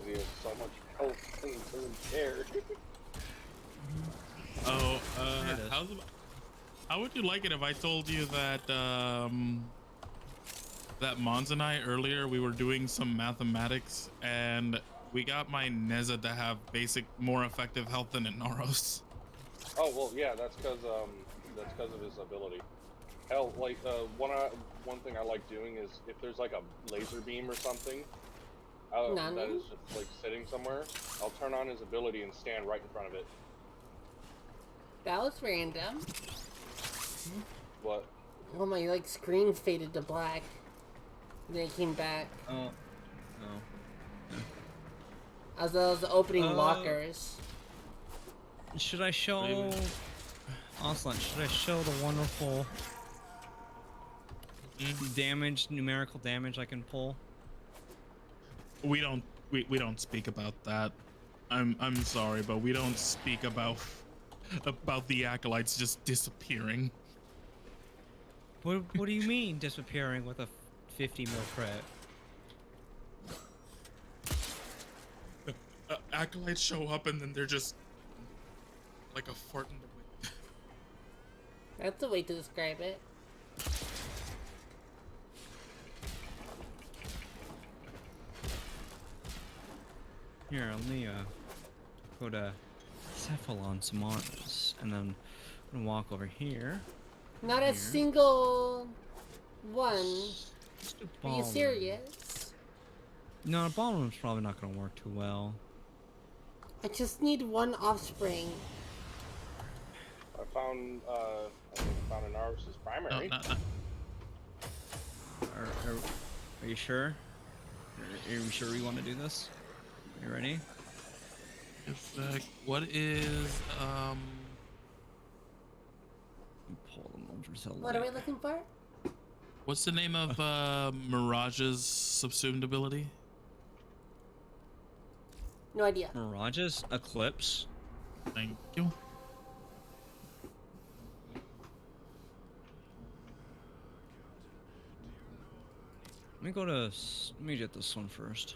he has so much health and doesn't care. Oh, There it is. how would you like it if I told you that that Mons and I earlier we were doing some mathematics and we got my Neza to have basic more effective health than Inaros. Oh well, yeah, that's because of his ability. Hell, like one thing I like doing is if there's like a laser beam or something that is just like sitting somewhere, I'll turn on his ability and stand right in front of it. That was random. What? Oh my, like, screen faded to black. Then it came back. Oh. No. As I was opening lockers. Should I show... Ocelot, should I show the wonderful numerical damage I can pull? We don't speak about that. I'm sorry, but we don't speak about the acolytes just disappearing. What do you mean disappearing with a 50 mil crit? Acolytes show up and then they're just like a fart in the wind. That's a way to describe it. Here, let me go to Cephalon Samaras, and then I'm gonna walk over here. Not a single one. Let's do Are you ballroom. serious? No, a ballroom's probably not gonna work too well. I just need one offspring. I think I found Inaros' primary. No. Are you sure? Are you sure you want to do this? Are you ready? What is Pull them over to the What are we light. looking for? what's the name of Mirage's subsumed ability? No idea. Mirage's Eclipse. Thank you. Let me get this one first.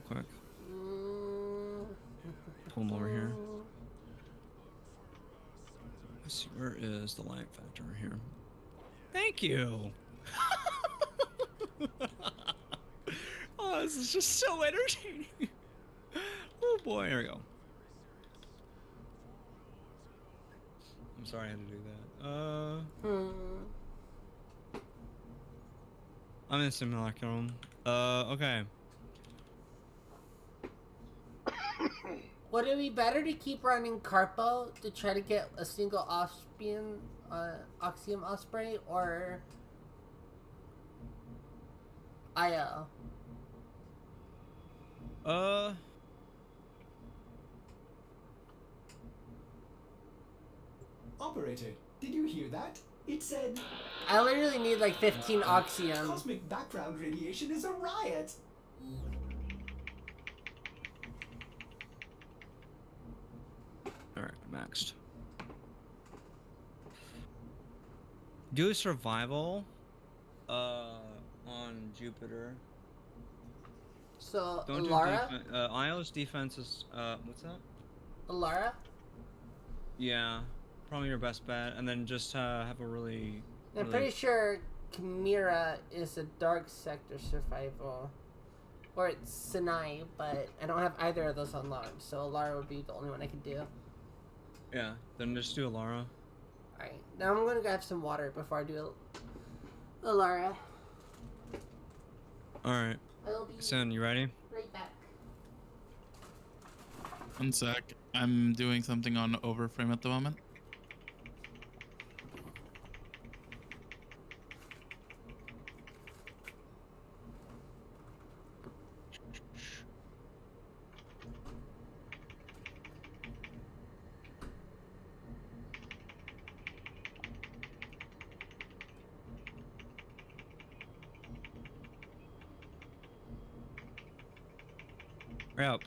Quick. Pull him over here. Let's see, where is the light factor here? Thank you! Oh, this is just so entertaining. Oh boy, here we go. I'm sorry I had to do that. I'm in Simulacrum. Okay. Would it be better to keep running Carpo to try to get a single Oxium Osprey, or Io? Operator, did you hear that? It said... I literally need like 15 Oxium. Cosmic background radiation is a riot. Alright, maxed. Do a survival on Jupiter. So, Don't Alara? do defense. Io's defense is what's that? Alara? Yeah, probably your best bet, and then just have a really. I'm pretty sure Chimera is a dark sector survival. Or it's Sinai, but I don't have either of those unlocked, so Alara would be the only one I could do. Yeah, then just do Alara. Alright, now I'm gonna grab some water before I do Alara. Alright. I'll be Sen, you ready? right back. One sec. I'm doing something on Overframe at the moment. Hurry up.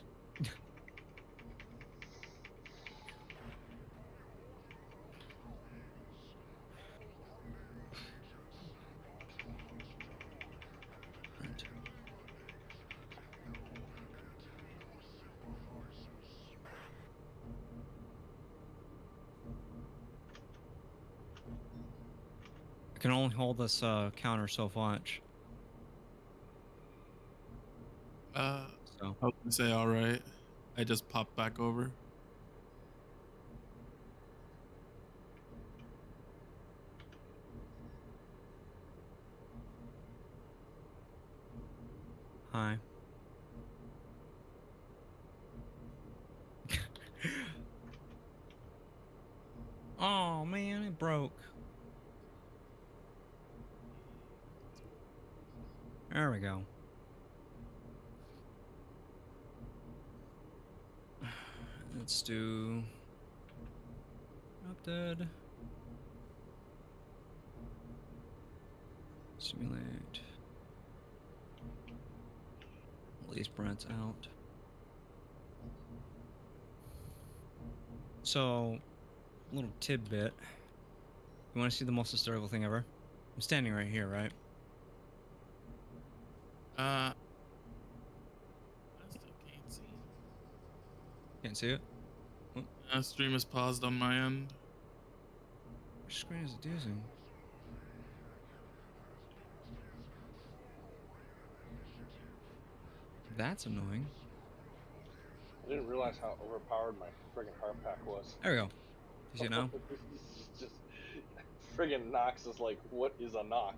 Can only hold this counter so much. I So was gonna say, all right. I just popped back over. hi. Oh man, it broke. There we go. Let's do corrupted. Simulate. At least Brent's out. So, little tidbit. You want to see the most hysterical thing ever? I'm standing right here, right? I still can't see. Can't see it? Stream is paused on my end. Which screen is it using? That's annoying. I didn't realize how overpowered my friggin' heart pack was. There we go. You see it now? It's just friggin' Nox is like, what is a Nox?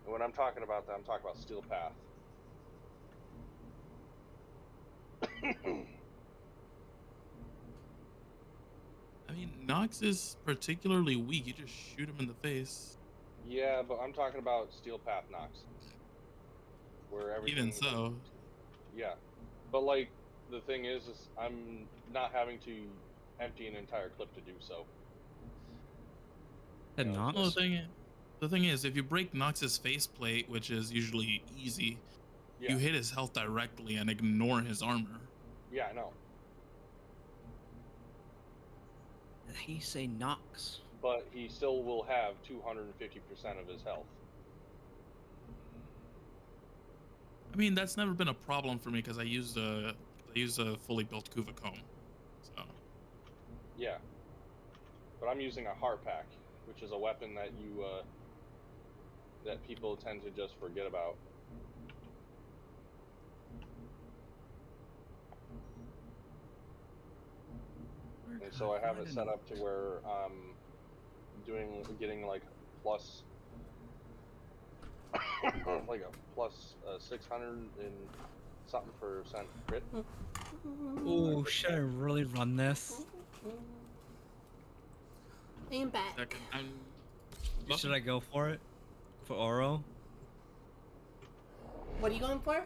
And when I'm talking about that, I'm talking about Steel Path. I mean, Nox is particularly weak. You just shoot him in the face. Yeah, but I'm talking about Steel Path Nox. Where everything. Even so. Yeah. But, like, the thing is I'm not having to empty an entire clip to do so. Did Yeah. not? Well, the thing is, if you break Nox's faceplate, which is usually easy, Yeah. you hit his health directly and ignore his armor. Yeah, I know. He say Nox. But he still will have 250% of his health. I mean, that's never been a problem for me because I use a fully built Kuva comb. So Yeah. But I'm using a heart pack, which is a weapon that you that people tend to just forget about. And so I have it set up to where getting like plus like a plus 600 and something percent crit. Ooh, should I really run this? I'm back. Should I go for it? For Oro? What are you going for?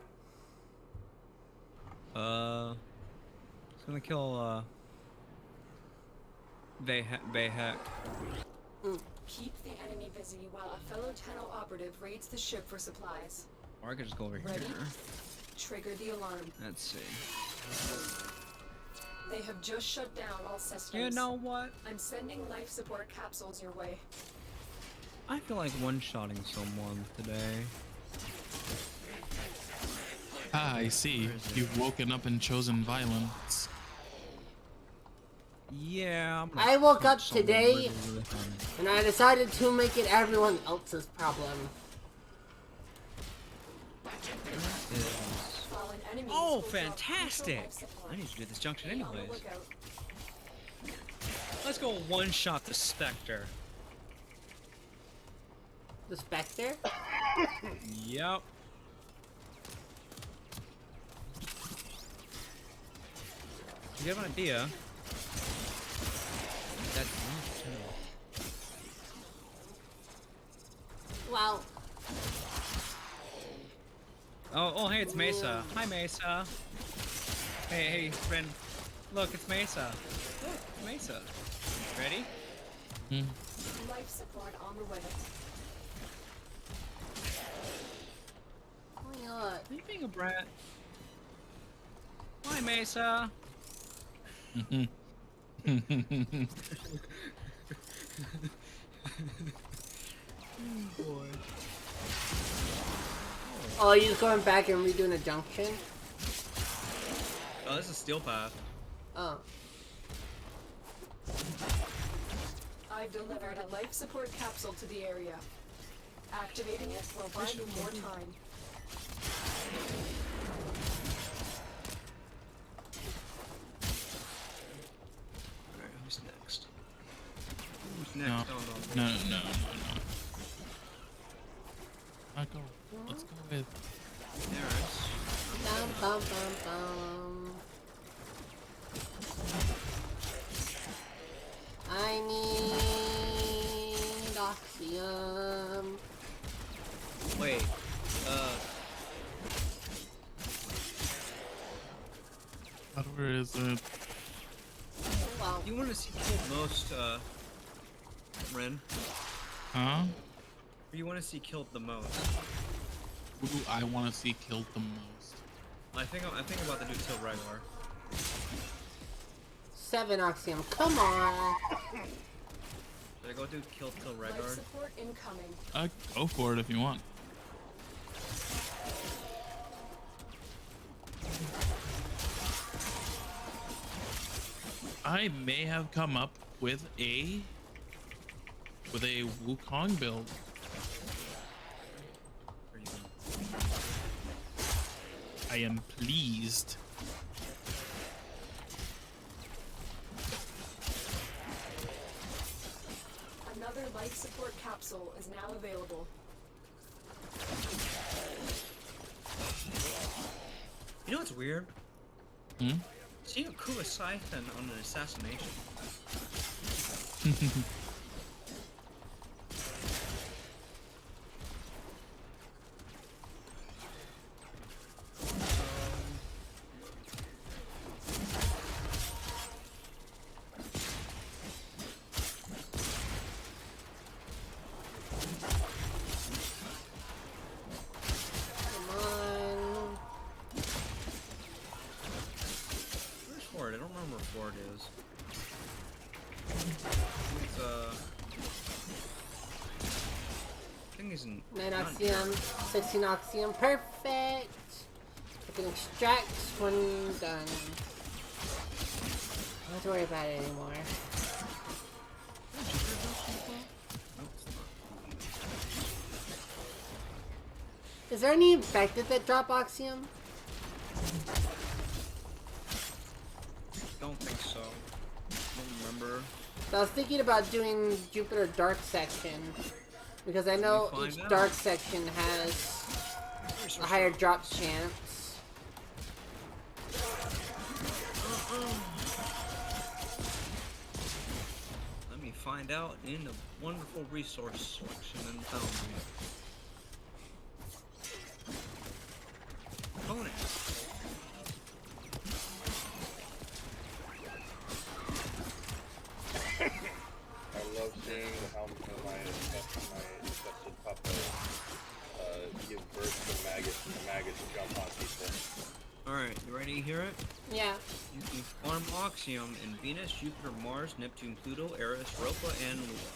It's gonna kill, Bayhek. Keep the enemy busy while a fellow Tenno operative raids the ship for supplies. Or I could just go over Ready? here. Trigger the alarm. Let's see. They have just shut down all systems. You know what? I'm sending life support capsules your way. I feel like one-shotting someone today. Ah, I see. You've woken up and chosen violence. Yeah, I'm I woke punch up someone today really, really hard. and I decided to make it everyone else's problem. Fallen enemies Oh, will drop fantastic! life support. I need to do this junction Be on the anyways. lookout. Let's go one-shot the Spectre. The Spectre? Yep. You have an idea? That's Wow. oh, hey, it's Mesa. Hi, Mesa. Hey, friend. Look, it's Mesa. Look, it's Mesa. Ready? Life support on the way. Oh my god. Are you being a brat? Hi, Mesa. Boy. Oh, are you just going back and redoing a junction? Oh, this is Steel Path. Oh. I've delivered a life support capsule to the area. Activating it will buy you more time. Alright, who's next? Who's No. next? Oh, no. No. Go. Let's go with. There's. Bum, bum, bum, bum. I need Oxium. Wait. Where is it? Well, You want to see killed most, Ren? Huh? Who you want to see killed the most? Who do I want to see killed the most? I think about to do Till Regular. 7 Oxium. Come on. Should I go do Kill Till Life Regular? support incoming. Go for it if you want. I may have come up with a Wukong build. Where you going? I am pleased. Another life support capsule is now available. You know what's weird? Hmm? Seeing a Kua Siphon on an assassination. Come on. Where's Ford? I don't remember where Ford is. It's, I think he's in... 9 not- Oxium. 16 Oxium. Perfect. I can extract when done. Don't have to worry about it anymore. Nope, it's not. Is there any infected that drop Oxium? Don't think so. Don't remember. So I was thinking about doing Jupiter Dark Section. Because I know Find each out. Dark Section has a higher drop chance. Let me find out in the wonderful resource selection and tell me. Bonus. I love seeing how my infested puppet give birth to maggots, and the maggots jump on people. Alright, you ready to hear it? Yeah. You can farm Oxium in Venus, Jupiter, Mars, Neptune, Pluto, Eris, Europa, and Lua.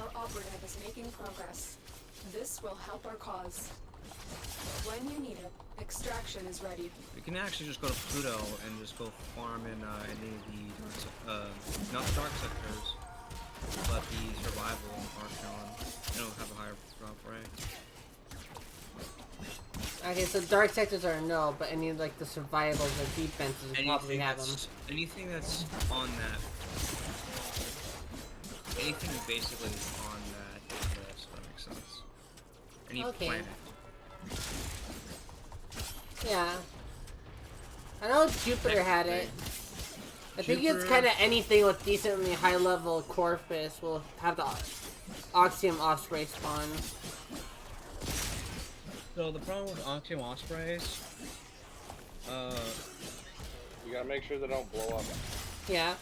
Our operative is making progress. This will help our cause. When you need it, extraction is ready. You can actually just go to Pluto and just go farm in any of the not the dark sectors, but the survival Archon. They don't have a higher drop rate. Okay, so Dark Sectors are a no, but any like the survivals or defenses will probably have them. Anything that's on that, anything basically on that list, that makes sense. Any Okay. planet. Yeah. I know Jupiter had it. I think it's Jupiter- kind of anything with decently high level Corpus will have the Oxium Osprey spawn. So the problem with Oxium Ospreys, You gotta make sure they don't blow up. Yeah.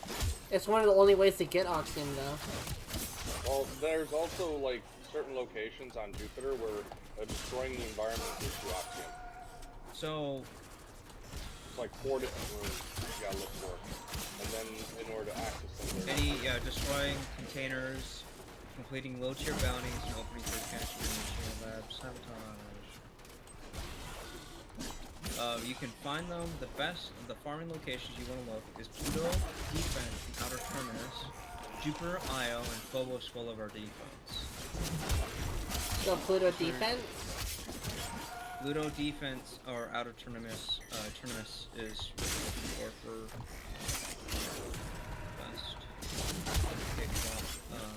It's one of the only ways to get Oxium though. Well, there's also like certain locations on Jupiter where destroying the environment gives you oxygen. so It's like 4 different rooms you gotta look for, and then in order to access them, there's destroying containers, completing low tier bounties, and opening third cache labs, sabotage. You can find them. The farming locations you want to look is Pluto, Defense, and Outer Terminus. Jupiter, Io, and Phobos full of our defense. So Pluto defense. Pluto defense or outer Terminus is or for best. Well,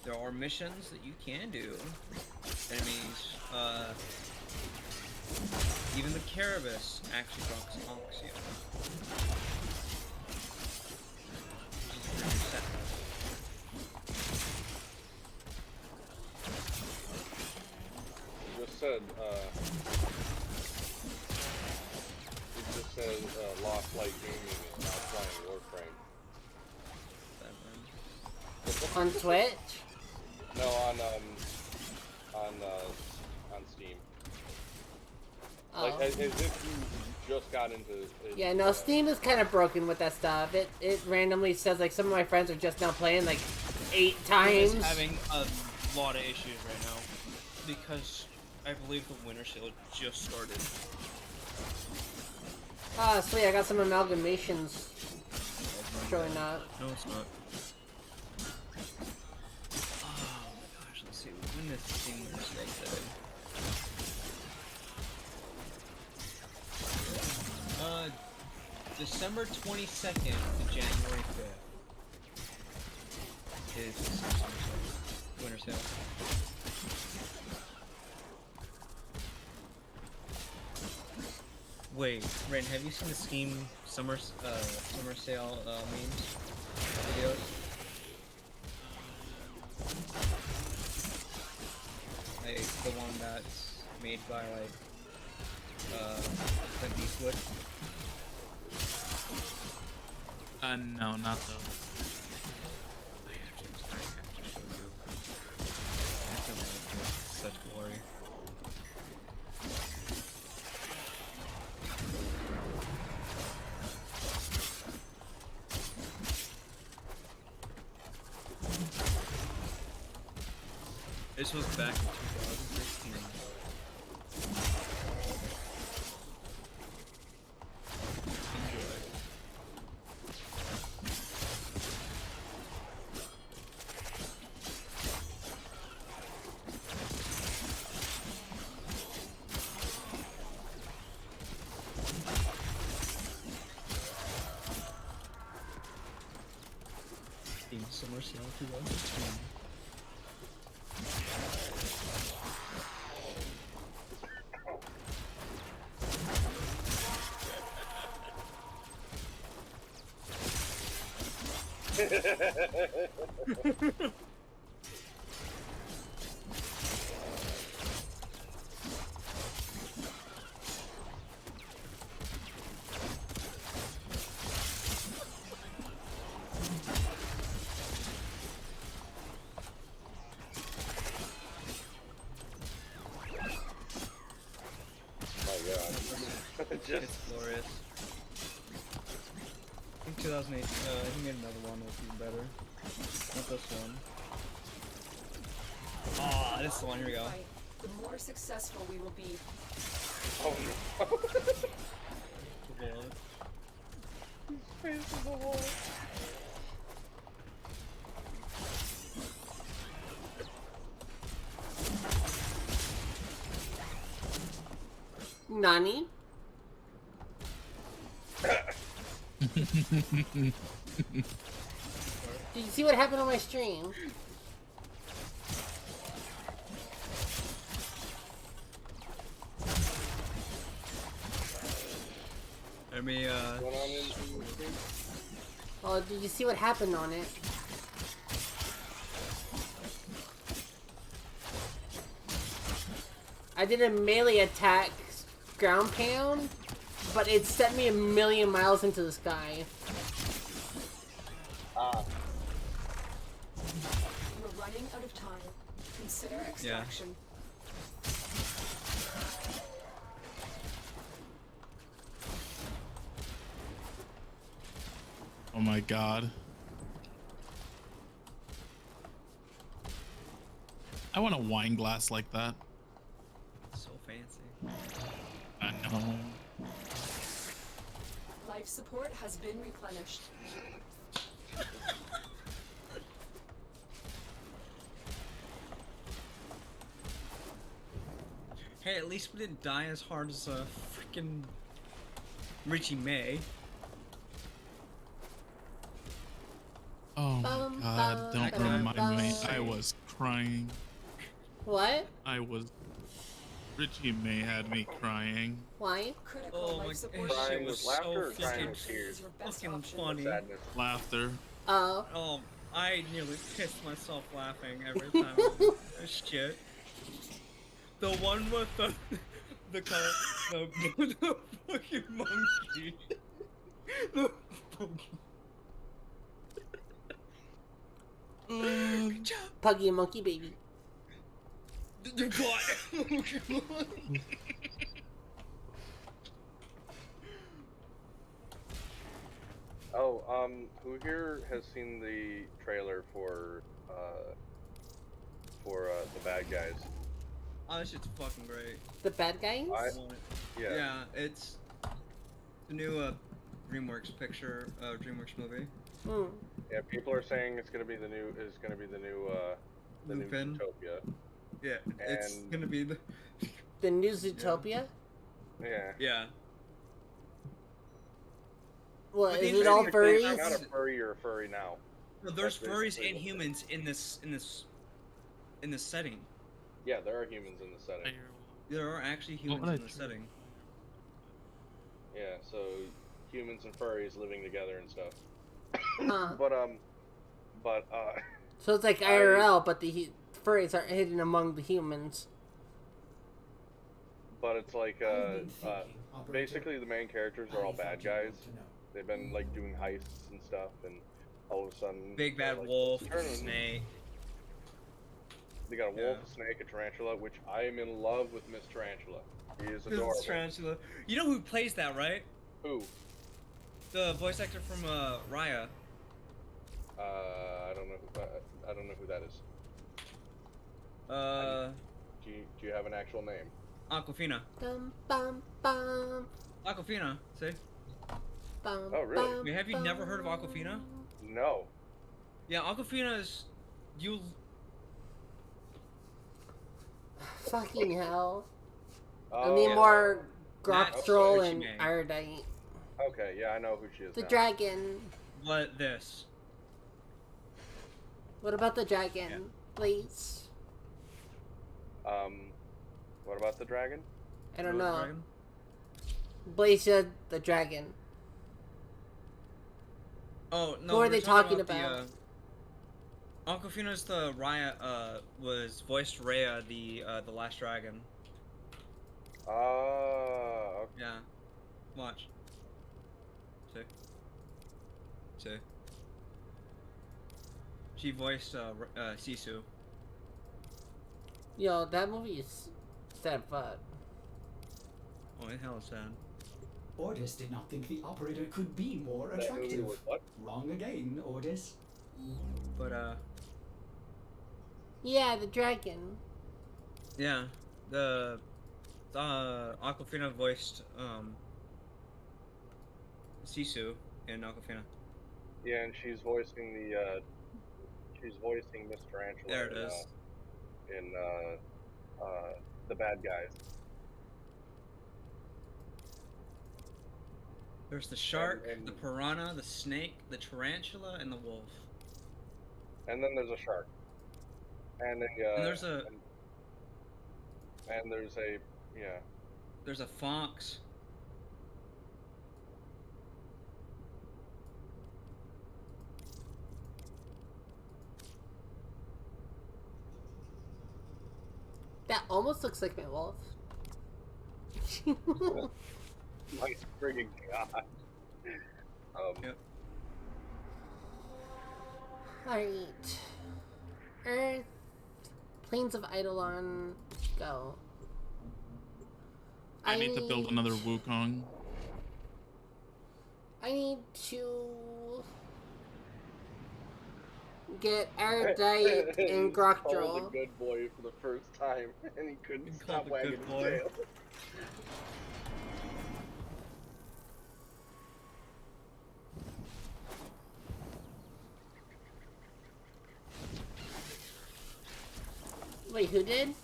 there are missions that you can do. Enemies, even the Carabus actually drops Oxio. Which is pretty sad. Just said, it just said, Lost Light Gaming is now playing Warframe. On Twitch? No, on Steam. Oh. Like, as if you just got into it. Yeah, no, Steam is kind of broken with that stuff. It randomly says, like, some of my friends are just now playing, like, 8 times. I'm having a lot of issues right now because I believe the winter sale just started. Ah, sweet, I got some amalgamations showing up. No, it's not. Oh my gosh, let's see when this thing was sale today. December 22nd to January 5th is the winter sale. Wait, Ren, have you seen the Steam summer sale memes videos? Like the one that's made by like Clint Eastwood. No, not those. I have to show you. I feel like it's such glory. This was back in 2016. Enjoy. Steam Summer Sale 2016. Just It's glorious. I think 2008, he made another one that's even better. Not this one. Ah, this is the one, here we go. Fight, the more successful we will be. oh no. The bullet. Face to the wall. Nani? Did you see what happened on my stream? Let me, What's going on in the stream? Oh, did you see what happened on it? I did a melee attack ground pound, but it sent me 1,000,000 miles into the sky. Ah, We're running out of time. Consider extraction. Oh my god. I want a wine glass like that. so fancy. I know. Life support has been replenished. Hey, at least we didn't die as hard as freaking Richie May. Oh my Bum, god, bum, don't bum, remind me. bum. I was crying. What? Richie May had me crying. Why? Critical Oh my life support. gosh, Crying it was with laughter so or crying fucking, with tears? Is your best fucking option. funny. Sadness. Laughter. Oh. Oh, I nearly pissed myself laughing every time. I did this shit. The one with the fucking monkey. The monkey. Good job. Puggy and monkey baby. The butt. Oh, who here has seen the trailer for the bad guys? Oh, this shit's fucking great. The bad guys? I- I want it. Yeah. Yeah, it's the new DreamWorks picture, DreamWorks movie. Hmm. Yeah, people are saying it's gonna be the new Lupin. Zootopia. Yeah, it's And- gonna be the. The new Zootopia? Yeah. Yeah. What, But is they it all made it Basically, furries? Not a furries? furry or a furry now. No, there's That's furries basically and what it humans in this setting. Yeah, there are humans in the setting. There are actually humans What in a the tr- setting. Yeah, so humans and furries living together and stuff. Huh. But So it's like IRL, but the furries aren't hidden among the humans. but it's like I've been thinking, Operator. basically the main characters are all I bad thought you'd guys. want to know. They've been like doing heists and stuff, and all of a sudden Big they're, bad like, wolf, turning- snake. They got a wolf, Yeah. a snake, a tarantula, which I am in love with Miss Tarantula. She is This adorable. tarantula. You know who plays that, right? Who? The voice actor from Raya. I don't know. I don't know who that is. Do you have an actual name? Aquafina. Dum bum bum. Aquafina. See? Bum, Oh, really? bum, Wait, have you never heard of bum. Aquafina? No. Yeah, Aquafina is. You. Fucking hell. I Oh, need yeah. more That's Grokstrol what she and made. Irodite. Okay, yeah, I know who she is. The now. dragon. What this? What about the dragon, please? What about the dragon? I don't What, know. dragon? Blaze said the dragon. Oh no. Who are we're they talking talking about? Aquafina's the Raya. Was voiced Raya, the last dragon. Okay. Yeah. Watch. See. See. She voiced Sisu. Yo, that movie is sad fuck. Oh, it hell is sad. Ordis did not think the operator could be more That movie attractive. was what? Wrong again, Ordis. But Yeah, the dragon. yeah, the Aquafina voiced Sisu in Aquafina. Yeah, and she's voicing Miss Tarantula. There it is. In the bad guys. There's the shark, and- the piranha, the snake, the tarantula, and the wolf. And then there's a shark. And a And there's a and there's a yeah. there's a fox. That almost looks like my wolf. My friggin' god. Yep. Alright. Earth. Plains of Eidolon. Go. I need to build another Wukong. I need to get Erudite and Called Grokdrol. a good boy for the first time, and he couldn't He stop called a wagging good his boy. tail. Wait, who did?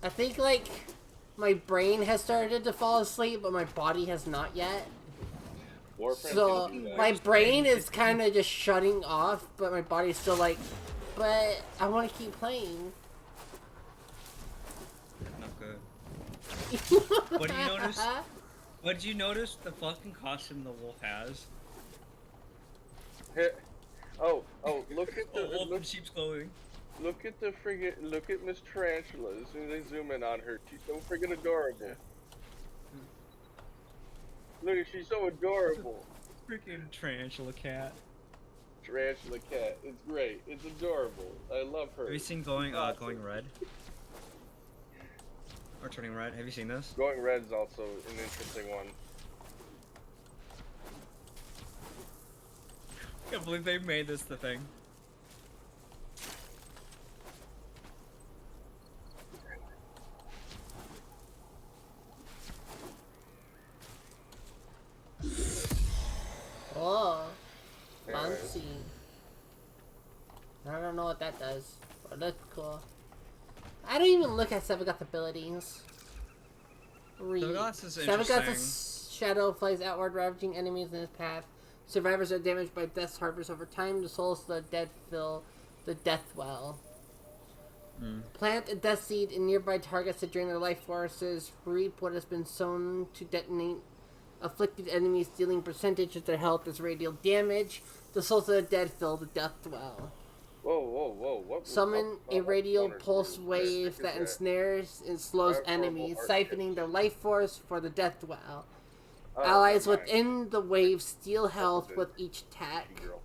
I think like my brain has started to fall asleep, but my body has not yet. Warframe So can do that. my brain is kind of just shutting off, but my body's still like, but I want to keep playing. Not good. What do you notice? What did you notice? The fucking costume the wolf has. Oh, look at the Wolf in look, sheep's clothing. look at the friggin' look at Miss Tarantula. As soon as they zoom in on her, she's so friggin' adorable. Look, she's so adorable. Freaking tarantula cat. Tarantula cat. It's great. It's adorable. I love her. Have you seen going red? Or turning red? Have you seen this? Going red's also an interesting one. I can't believe they made this the thing. Oh, Yeah, fancy. I don't know what that does, but that's cool. I don't even look at Sevagoth's abilities. Sevagoth's is Sevagoth's shadow flies outward, ravaging enemies in his path. Survivors are damaged by Death's Harvest over time. The souls of the dead fill the Death Well. Plant a Death Seed in nearby targets to drain their life forces. Reap what has been sown to detonate afflicted enemies, dealing percentage of their health as radial damage. The souls of the dead fill the Death Well. Whoa! What? Summon a what radial corners pulse is wave that ensnares and slows Powerful enemies, archetypes. siphoning their life force for the Death Well. Oh, Allies never mind. within the wave steal health good. with each attack. Girl.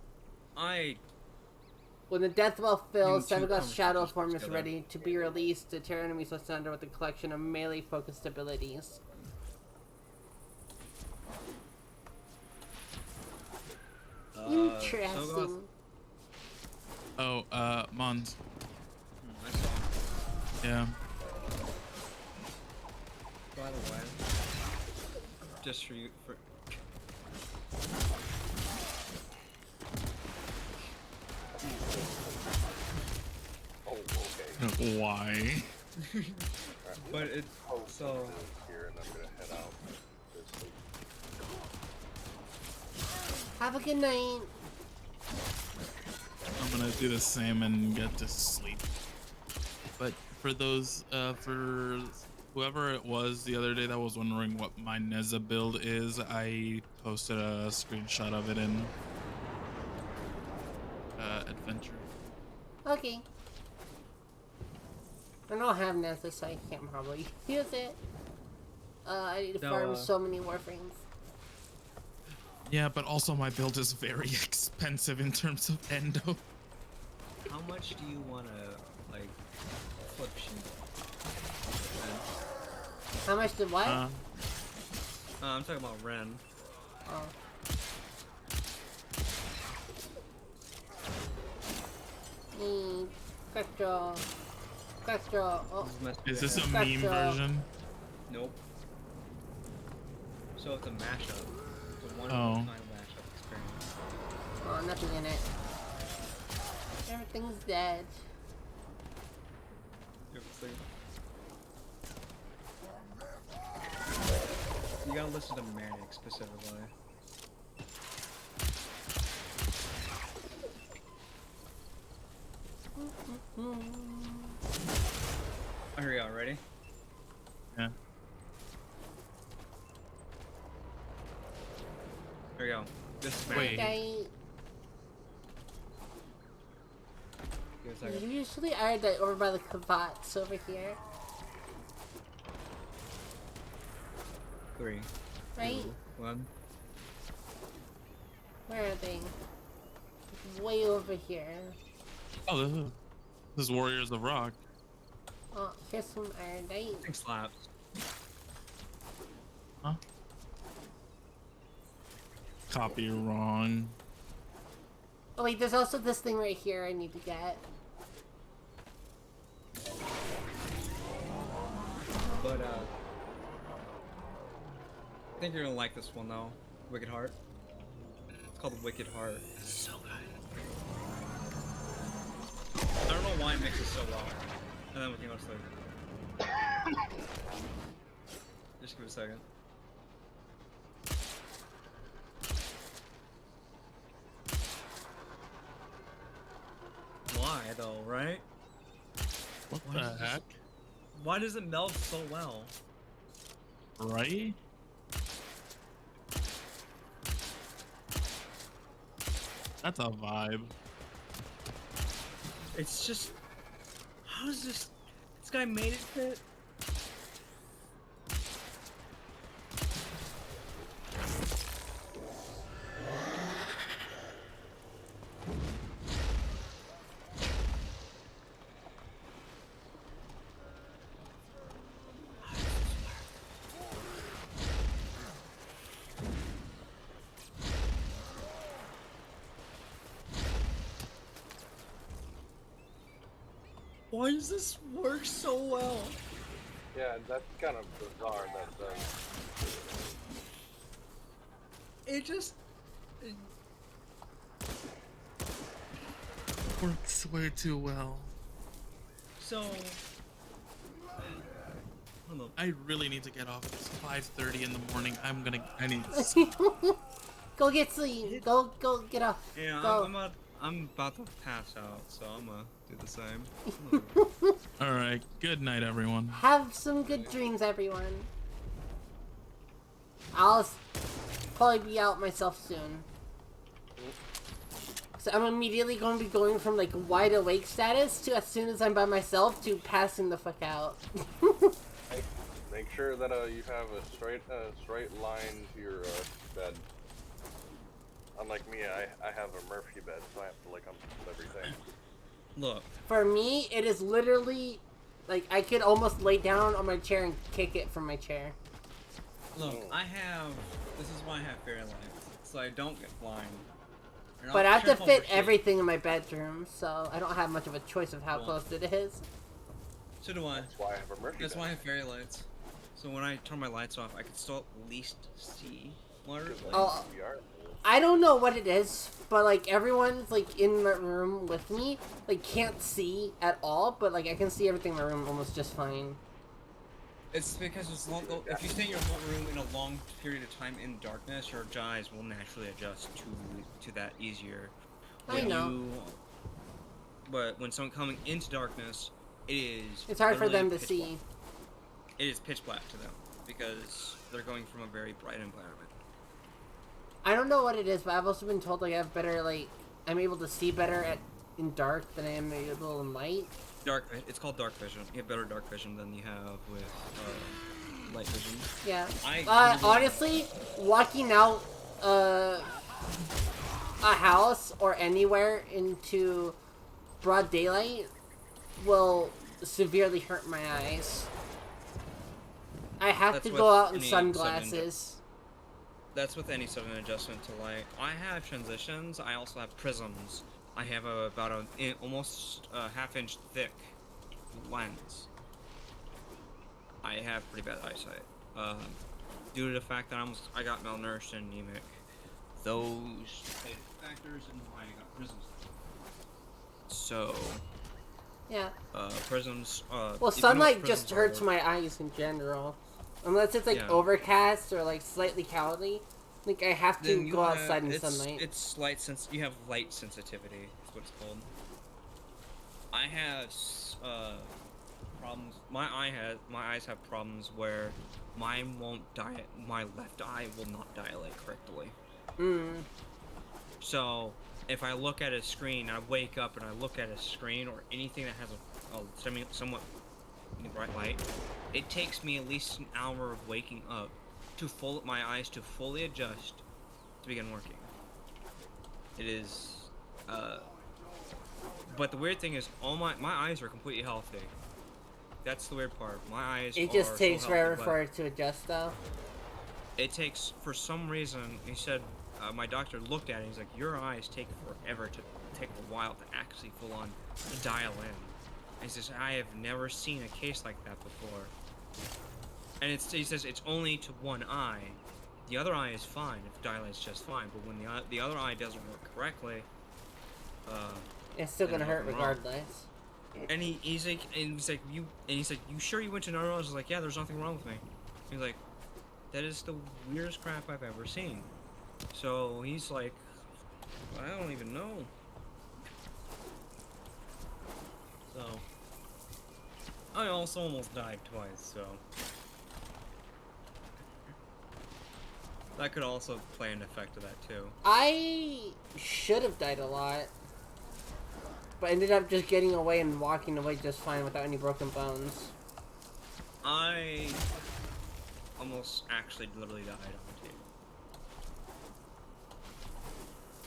When the Death Well fills, You two Sevagoth's shadow conversations form is together. ready to be released to tear enemies asunder with a collection of melee-focused abilities. Interesting. Oh, Mons. I saw. Yeah. By the way, just for you, for Oh, okay. Why? but it's Oh, so. here, and I'm gonna head out. to sleep. Have a good night. I'm gonna do the same and get to sleep. But for those, for whoever it was the other day that was wondering what my Neza build is, I posted a screenshot of it in Adventure. Okay. I don't have Neza, so I can't probably use it. I need to No, farm so many Warframes. Yeah, but also my build is very expensive in terms of endo. How much do you want to like flip sheep? How much did what? I'm talking about Ren. Oh. Quattro. Oh. Is this a a meme version? Nope. So it's a mashup. It's a one Oh. time mashup experience. Oh, nothing in it. Everything's dead. You gotta listen to Manic specifically. Oh, here we go. Ready? Yeah. Here we go. This is Wait. Manic. Okay. Give it a second. You usually are the over by the Kavats over here, 3, right? 2, 1. Where are they? Way over here. Oh, this is Warriors of Rock. Oh, here's some Ironite. Thing slaps. Huh? Copy wrong. Oh wait, there's also this thing right here I need to get. But I think you're gonna like this one though. Wicked Heart. It's called Wicked Heart. So good. I don't know why it mixes so well. And then we can go to sleep. Just give it a second. Why though, right? What Why the does this- heck? Why does it melt so well? Right? That's a vibe. It's just, how is this guy made it fit? Why does this work so well? Yeah, that's kind of bizarre. That It just, Works way too well. so, hold on. I really need to get off. It's 5:30 in the morning. I need to sleep. Go get sleep. Go get off. Yeah, Go. I'm about to pass out, so I'm gonna do the same. All right. Good night, everyone. Have some good dreams, everyone. I'll probably be out myself soon. So I'm immediately going to be going from like wide awake status to as soon as I'm by myself to passing the fuck out. make sure that you have a straight line to your bed. Unlike me, I have a Murphy bed, so I have to like unfold everything. Look, For me, it is literally like I could almost lay down on my chair and kick it from my chair. look, this is why I have fairy lights, so I don't get blind. And But I'll I have to trip over fit shit. everything in my bedroom, so I don't have much of a choice of how Well, close it is. So do I. That's why I have a Murphy That's bed. why I have fairy lights. So when I turn my lights off, I can still at least see water. Oh, We are. I don't know what it is, but like everyone's like in my room with me, like can't see at all, but like I can see everything in my room almost just fine. It's because if you stay in your whole room in a long period of time in darkness, your eyes will naturally adjust to that easier. I know. But when someone coming into darkness, It's hard for literally them to pitch see. black. It is pitch black to them because they're going from a very bright environment. I don't know what it is, but I've also been told like I have better like I'm able to see better in dark than I am able in light. It's called dark vision. You have better dark vision than you have with light vision. Yeah. I Honestly, walking out a house or anywhere into broad daylight will severely hurt my eyes. I have That's to with go out in any sudden sunglasses. That's with any sudden adjustment to light. I have transitions. I also have prisms. I have about almost a half-inch thick lens. I have pretty bad eyesight, due to the fact that I got malnourished and anemic. Those factors and why I got prisms. So, Yeah. prisms. Well, if you know what sunlight prisms just hurts are- my eyes in general. Unless it's like Yeah. overcast or like slightly cloudy. Like I have to Then you go have- outside in it's, sunlight. It's you have light sensitivity. That's what it's called. I have problems. My eyes have problems where mine won't diet. My left eye will not dilate correctly. So if I look at a screen, I wake up and I look at a screen or anything that has a somewhat bright light, it takes me at least an hour of waking up to my eyes to fully adjust to begin working. It is, but the weird thing is, all my eyes are completely healthy. That's the weird part. My eyes. It just are takes so forever healthy, for it to adjust, though. it takes, for some reason, he said, my doctor looked at it, he's like, your eyes take forever to take a while to actually full on dial in. And he says, I have never seen a case like that before. And he says it's only to one eye. The other eye is fine, if dilates just fine, but when the other eye doesn't work correctly, It's still Then gonna hurt nothing wrong. regardless. And he's like, you sure you went to Naruto? I was like, yeah, there's nothing wrong with me. He's like, that is the weirdest crap I've ever seen. So he's like, I don't even know. So I also almost died twice, so that could also play an effect of that too. I should have died a lot, but ended up just getting away and walking away just fine without any broken bones. I almost actually literally died on the table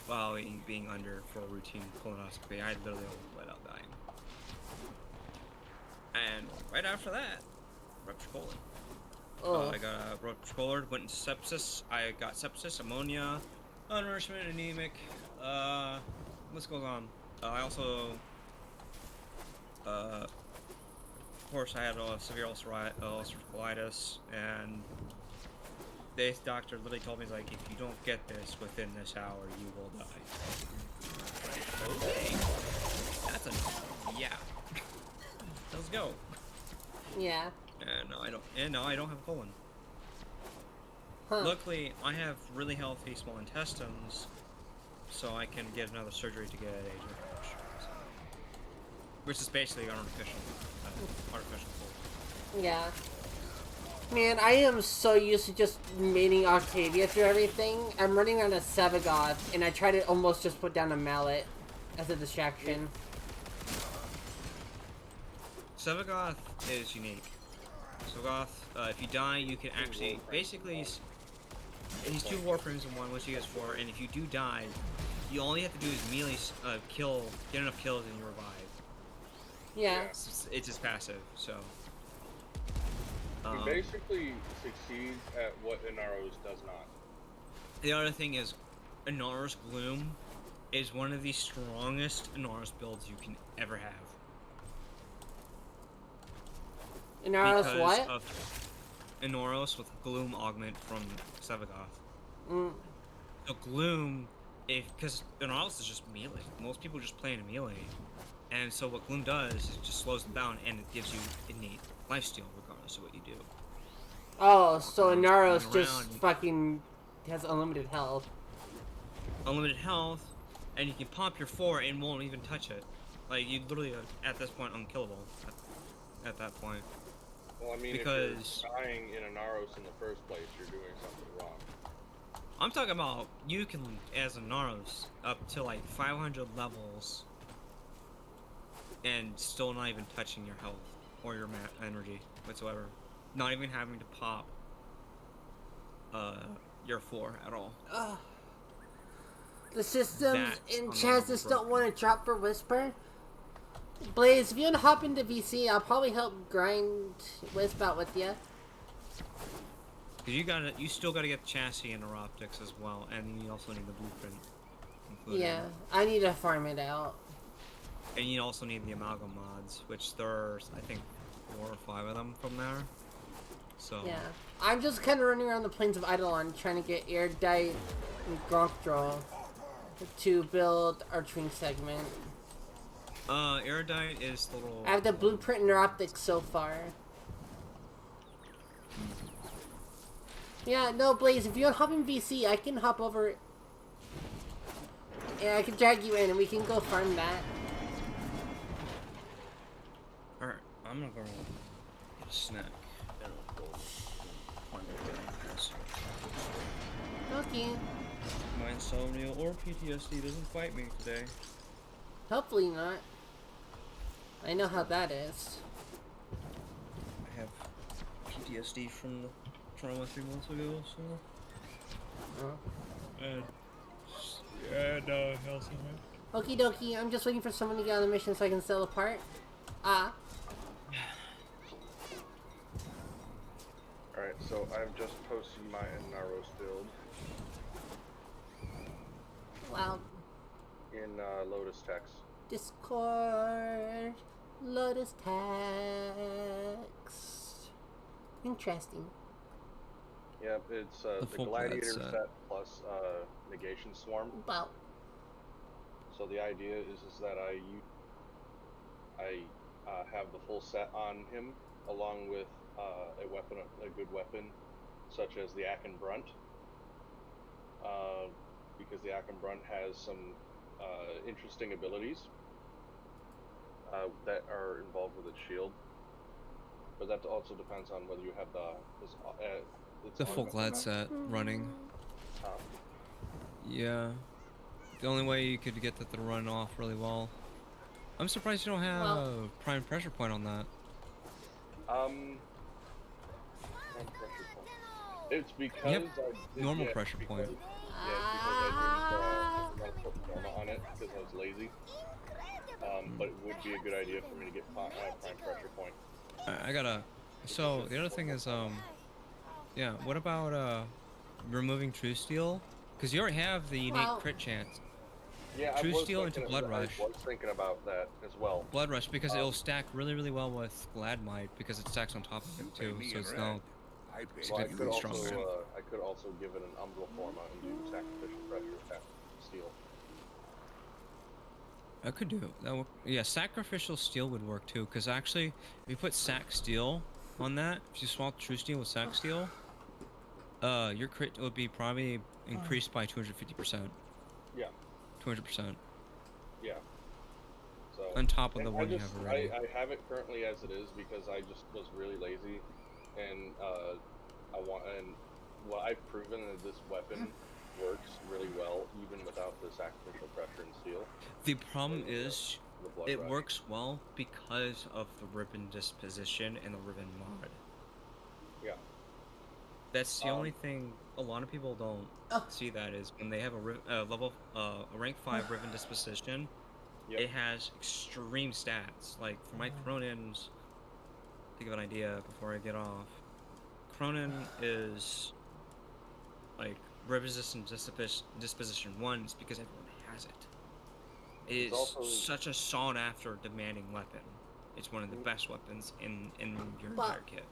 while being under for a routine colonoscopy. I literally almost bled out dying. And right after that, rupture colon. Oh, I got a rupture colon, went into sepsis. I got sepsis, ammonia, malnourishment, anemic. What's going on? I also, of course, I had a severe ulcerative colitis, and this doctor literally told me, like, if you don't get this within this hour, you will die. Okay, that's enough. Yeah. Let's go. yeah. And no, I don't have a colon. Huh. Luckily, I have really healthy small intestines, so I can get another surgery to get an agent, which is basically artificial colon. Yeah. Man, I am so used to just maining Octavia through everything. I'm running around a Sevagoth, and I try to almost just put down a mallet as a distraction. Sevagoth is unique. Sevagoth, if you die, you can actually basically he's 2 warframes in one, which he has 4, and if you do die, you all you have to do is melee get enough kills and you revive. Yeah. It's just passive, so. He basically succeeds at what Inaros does not. The other thing is, Inaros Gloom is one of the strongest Inaros builds you can ever have. Inaros Because what? of Inaros with Gloom augment from Sevagoth. Mm. So Gloom, because Inaros is just melee. Most people just play in a melee. And so what Gloom does is it just slows them down and it gives you innate lifesteal regardless of what you do. Oh, so Around, Inaros just around. fucking has unlimited health. Unlimited health, and you can pop your 4 and won't even touch it. Like, you literally are, at this point, unkillable. At that point. Well, I mean, Because if you're dying in Inaros in the first place, you're doing something wrong. I'm talking about you can, as a Naros, up to like 500 levels, and still not even touching your health or your energy whatsoever. Not even having to pop your 4 at all. Ugh. The systems That's in unbelievable. Chances don't want to drop for Whisper. Blaze, if you want to hop into VC, I'll probably help grind Wisp out with you. Because you still gotta get the chassis and neuroptics as well, and you also need the blueprint. Included. Yeah, I need to farm it out. And you also need the amalgam mods, which there's I think 4 or 5 of them from there. So Yeah, I'm just kind of running around the plains of Eidolon trying to get Erudite and Gronkdraw to build our twin segment. Erudite is the little. I have the blueprint and neuroptics so far. Yeah, no, Blaze, if you want to hop in VC, I can hop over and I can drag you in and we can go farm that. Alright, I'm gonna go get a snack. And I'll go find Okay. my insomnia or PTSD doesn't fight me today. Hopefully not. I know how that is. I have PTSD from the trauma 3 months ago, so. Oh. And health. Okie dokie, I'm just waiting for someone to get on the mission so I can sell a part. Ah. Alright, so I've just posted my Inaros build Wow. in Lotus Text. Discord. Lotus text. Interesting. Yep, it's The the full Gladiator plat set. set plus Negation Swarm. Wow. So the idea is that I have the full set on him, along with a good weapon, such as the Aken Brunt, because the Aken Brunt has some interesting abilities that are involved with its shield. But that also depends on whether you have its The full augment or glad not. set running. Huh? Yeah. The only way you could get that to run off really well. I'm surprised you don't have prime pressure point on that. Prime pressure point. It's because You have normal pressure point. Yeah, it's because I didn't put Norma on it because I was lazy. But it would be a good idea for me to get prime pressure point. I gotta. So the other thing is, yeah. What about removing True Steel? Because you already have the unique crit chance. Yeah, True I was Steel into thinking Blood Rush. I was thinking about that as well. Blood Rush, because it'll stack really, really well with Gladmite because it stacks on top of it too. So it's now Well, I significantly stronger. I could also give it an Umbral Forma and do sacrificial pressure at steel. I could do that. Yeah, sacrificial steel would work too. Because actually, if you put sac steel on that, if you swap True Steel with sac steel, your crit would be probably increased by 250%. Yeah. 200%. Yeah. So On top of the and one you have already. I have it currently as it is because I just was really lazy, and what I've proven that this weapon works really well even without the sacrificial pressure and steel. The problem is, The Blood it Rush. works well because of the ribbon disposition and the ribbon mod. Yeah. That's the only thing a lot of people don't see. That is when they have a rank 5 ribbon disposition. Yep. It has extreme stats. Like for my Cronin's, think of an idea before I get off. Cronin is like resistant disposition 1 because everyone has it. It is also such a sought after demanding weapon. It's one of the best weapons in your entire kit.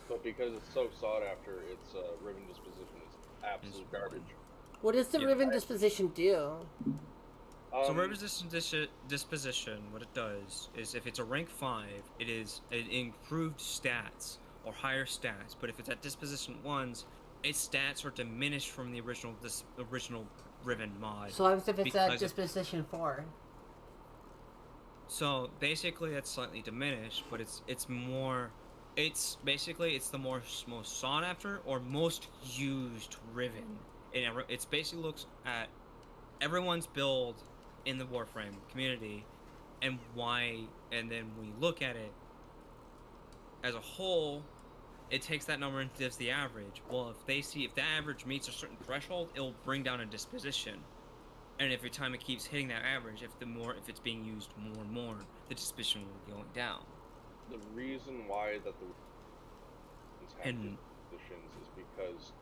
But because it's so sought after, its ribbon disposition is absolute garbage. What does the ribbon disposition do? So ribbon disposition, what it does is if it's a rank 5, it is an improved stats or higher stats. But if it's at disposition 1s, its stats are diminished from the original ribbon mod. So what if it's at disposition 4? So basically, it's slightly diminished, but it's the most sought after or most used ribbon. And it's basically looks at everyone's build in the Warframe community and why, and then we look at it as a whole. It takes that number and gives the average. Well, if the average meets a certain threshold, it'll bring down a disposition. And every time it keeps hitting that average, if it's being used more and more, the disposition will be going down. The reason why that the have dispositions is because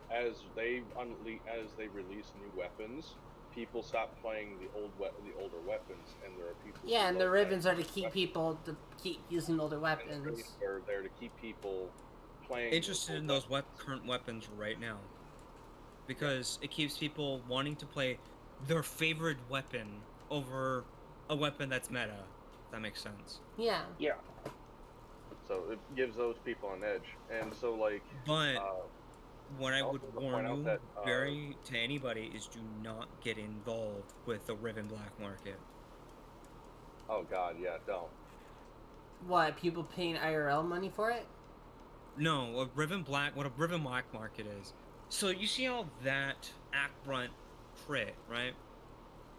as they release new weapons, people stop playing the older weapons, and there are people. Yeah, and the ribbons are to keep people to keep using older weapons. They're there to keep people playing. Interested in those current weapons right now, because it keeps people wanting to play their favorite weapon over a weapon that's meta. If that makes sense. Yeah. Yeah. So it gives those people an edge, and so like. But what I would warn you that, to anybody is do not get involved with the Riven black market. Oh God, yeah, don't. What, people paying IRL money for it? No, what a Riven black market is. So you see all that Akbrunt crit, right?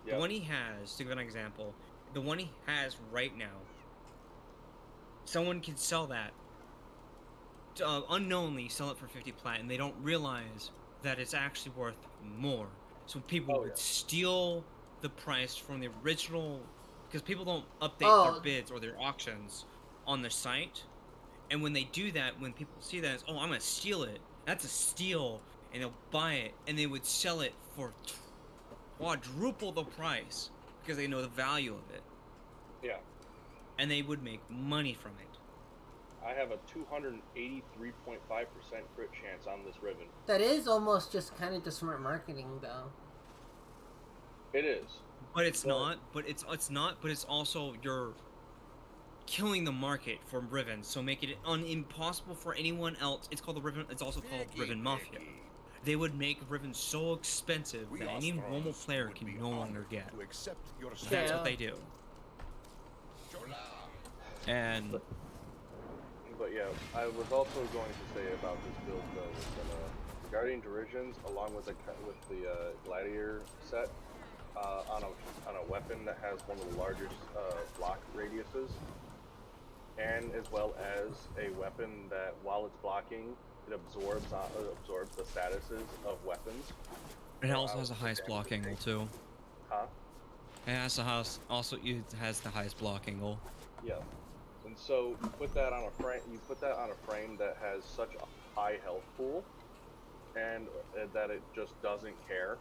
Yep. The one he has, to give an example, the one he has right now, someone can sell that unknowingly, sell it for 50 plat, and they don't realize that it's actually worth more. So people would steal the price from the original, because people don't update their bids or their auctions on the site. And when they do that, when people see that, it's, oh, I'm gonna steal it. That's a steal, and they'll buy it, and they would sell it for quadruple the price because they know the value of it. Yeah. And they would make money from it. I have a 283.5% crit chance on this ribbon. That is almost just kind of just smart marketing, though. It is. But it's But- not. But it's not. But it's also you're killing the market for Riven, so make it impossible for anyone else. It's called the Riven. It's also called Riven Mafia. They would make Riven so expensive that any normal player can no longer get. That's what they do. And But yeah, I was also going to say about this build though, is that the Guardian Derisions, along with the Gladiator set, on a weapon that has one of the largest block radiuses, and as well as a weapon that, while it's blocking, it absorbs the statuses of weapons. it also has the highest block angle too. Huh? It has the highest. Also, it has the highest block angle. Yeah. And so you put that on a frame. You put that on a frame that has such a high health pool, and that it just doesn't care.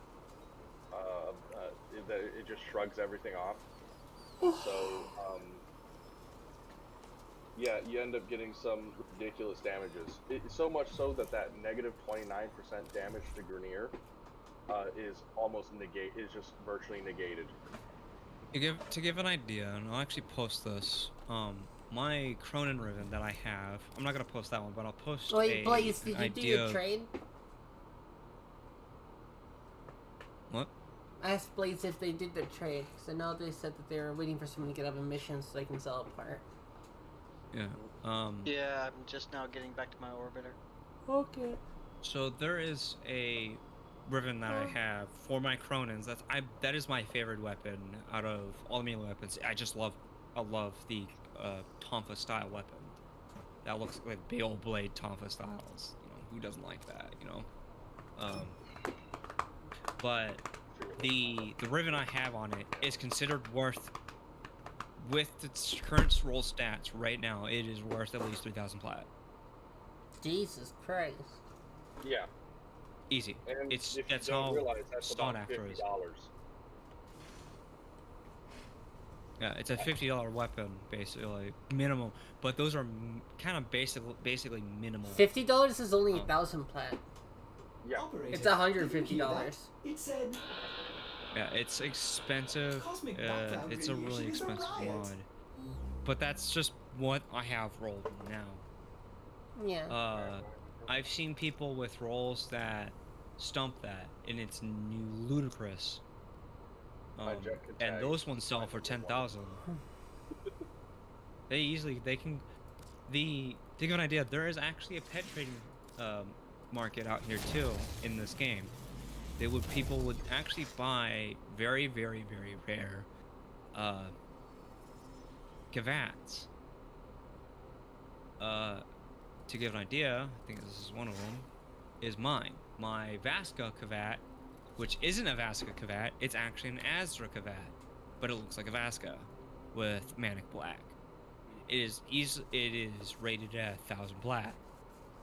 That it just shrugs everything off. So, yeah, you end up getting some ridiculous damages. So much so that negative 29% damage to Grenier is almost is just virtually negated. To give an idea, and I'll actually post this. My Cronin Riven that I have, I'm not gonna post that one, but I'll post Wait, Blaze, an did you do idea your of- trade? What? I asked Blaze if they did their trade, because I know they said that they were waiting for someone to get up a mission so they can sell a part. Yeah. Yeah, I'm just now getting back to my orbiter. Okay. So there is a Riven that I have for my Cronins. That is my favorite weapon out of all the melee weapons. I love the Tonfa style weapon. That looks like big old blade Tonfa styles. You know, who doesn't like that? You know. But the Riven I have on it is considered worth, with its current roll stats right now, it is worth at least 3,000 plat. Jesus Christ. Yeah. Easy. And It's if that's you don't how realize, that's sought about after is. $50. Yeah, it's a $50 weapon basically minimum, but those are kind of basically minimal. $50 is only 1,000 plat. Yeah. Operator, It's did you $150. hear that? It said Yeah, it's expensive. Cosmic background It's a really radiation is a expensive riot. mod, but that's just what I have rolled now. Yeah. I've seen people with rolls that stump that, and it's ludicrous. Hijack And attack. those ones sell for 10,000. They can. To give an idea, there is actually a pet trading market out here too in this game. People would actually buy very, very, very rare Gavats. To give an idea, I think this is one of them, is mine. My Vasca Kavat, which isn't a Vasca Kavat, it's actually an Azra Kavat, but it looks like a Vasca with Manic Black. It is rated at 1,000 plat,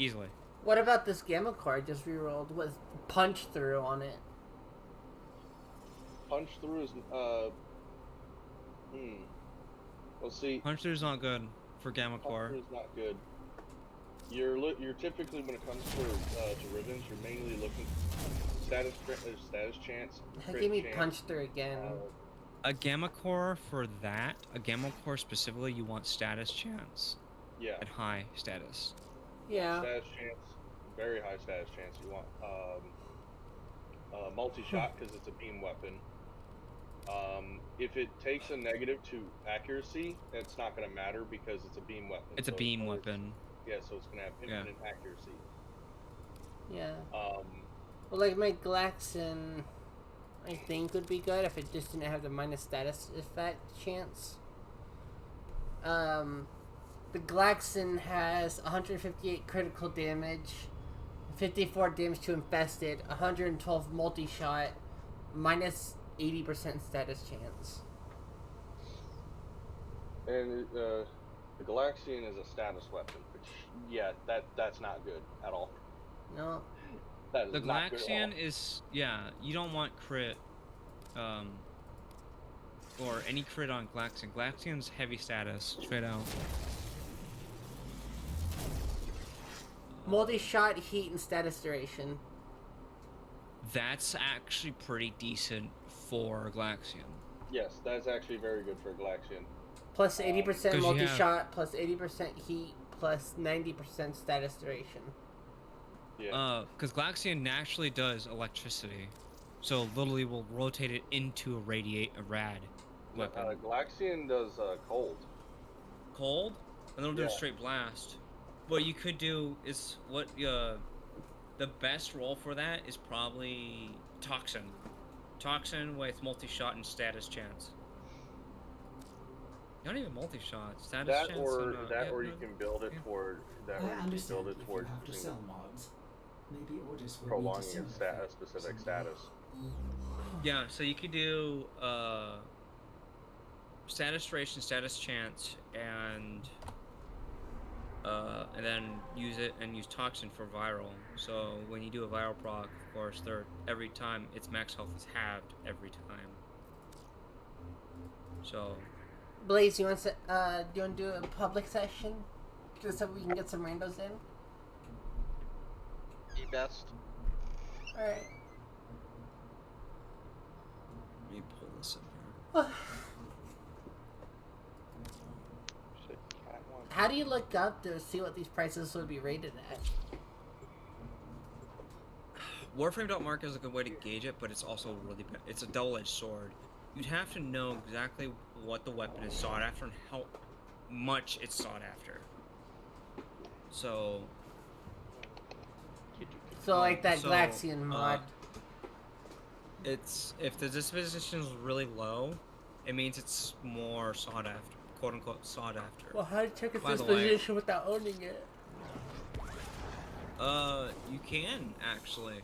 easily. What about this Gamma Core I just rerolled with Punch Through on it? Punch through is Well, see, Punch through's not good for Gamma punch Core. through is not good. You're typically, when it comes to Rivens, you're mainly looking status chance. crit Give me chance, Punch Through again. A Gamma Core for that, a Gamma Core specifically, you want status chance Yeah. at high status. Yeah. Status chance, very high status chance. You want multi-shot because it's a beam weapon. If it takes a negative to accuracy, it's not going to matter because it's a beam weapon. It's a So beam always- weapon. Yeah, so it's going to have Yeah. infinite accuracy. Yeah. Um, Well, like my Glaxon, I think would be good if it just didn't have the minus status effect chance. The Glaxon has 158 critical damage, 54 damage to infested, 112 multi-shot, minus 80% status chance. and the Galaxian is a status weapon, which, yeah, that's not good at all. No. That is The not good at all. Galaxian is, yeah, you don't want crit, or any crit on Galaxian. Galaxian's heavy status, straight out. Multi-shot, heat, and status duration. That's actually pretty decent for Galaxian. Yes, that's actually very good for Galaxian. Plus 80% 'Cause you multi-shot, plus 80% heat, plus 90% status duration. Yeah. Because Galaxian naturally does electricity, so literally will rotate it into a rad weapon. Galaxian does cold. Cold, and then it'll do a Yeah. straight blast. What you could do is the best roll for that is probably Toxin. Toxin with multi-shot and status chance. Not even multi-shot, status That chance. or and, that yeah, or no, you can build it yeah. toward that. I Or you can understand build it if you towards have to using sell mods. Maybe Ordis will prolonging need to its sell a specific status. Yeah, so you could do status duration, status chance, and then use it and use Toxin for viral. So when you do a viral proc, of course, every time its max health is halved every time. So Blaze, you want to do a public session, just so we can get some randos in? Be best. All right. let me pull this in here. Shit, cat one. How do you look up to see what these prices would be rated at? Warframe.mark is a good way to gauge it, but it's also it's a double-edged sword. You'd have to know exactly what the weapon is sought after and how much it's sought after. So like that So, Galaxian mod. it's if the disposition is really low, it means it's more sought after, quote unquote sought after. Well, how to check its by the way- disposition without owning it? You can actually.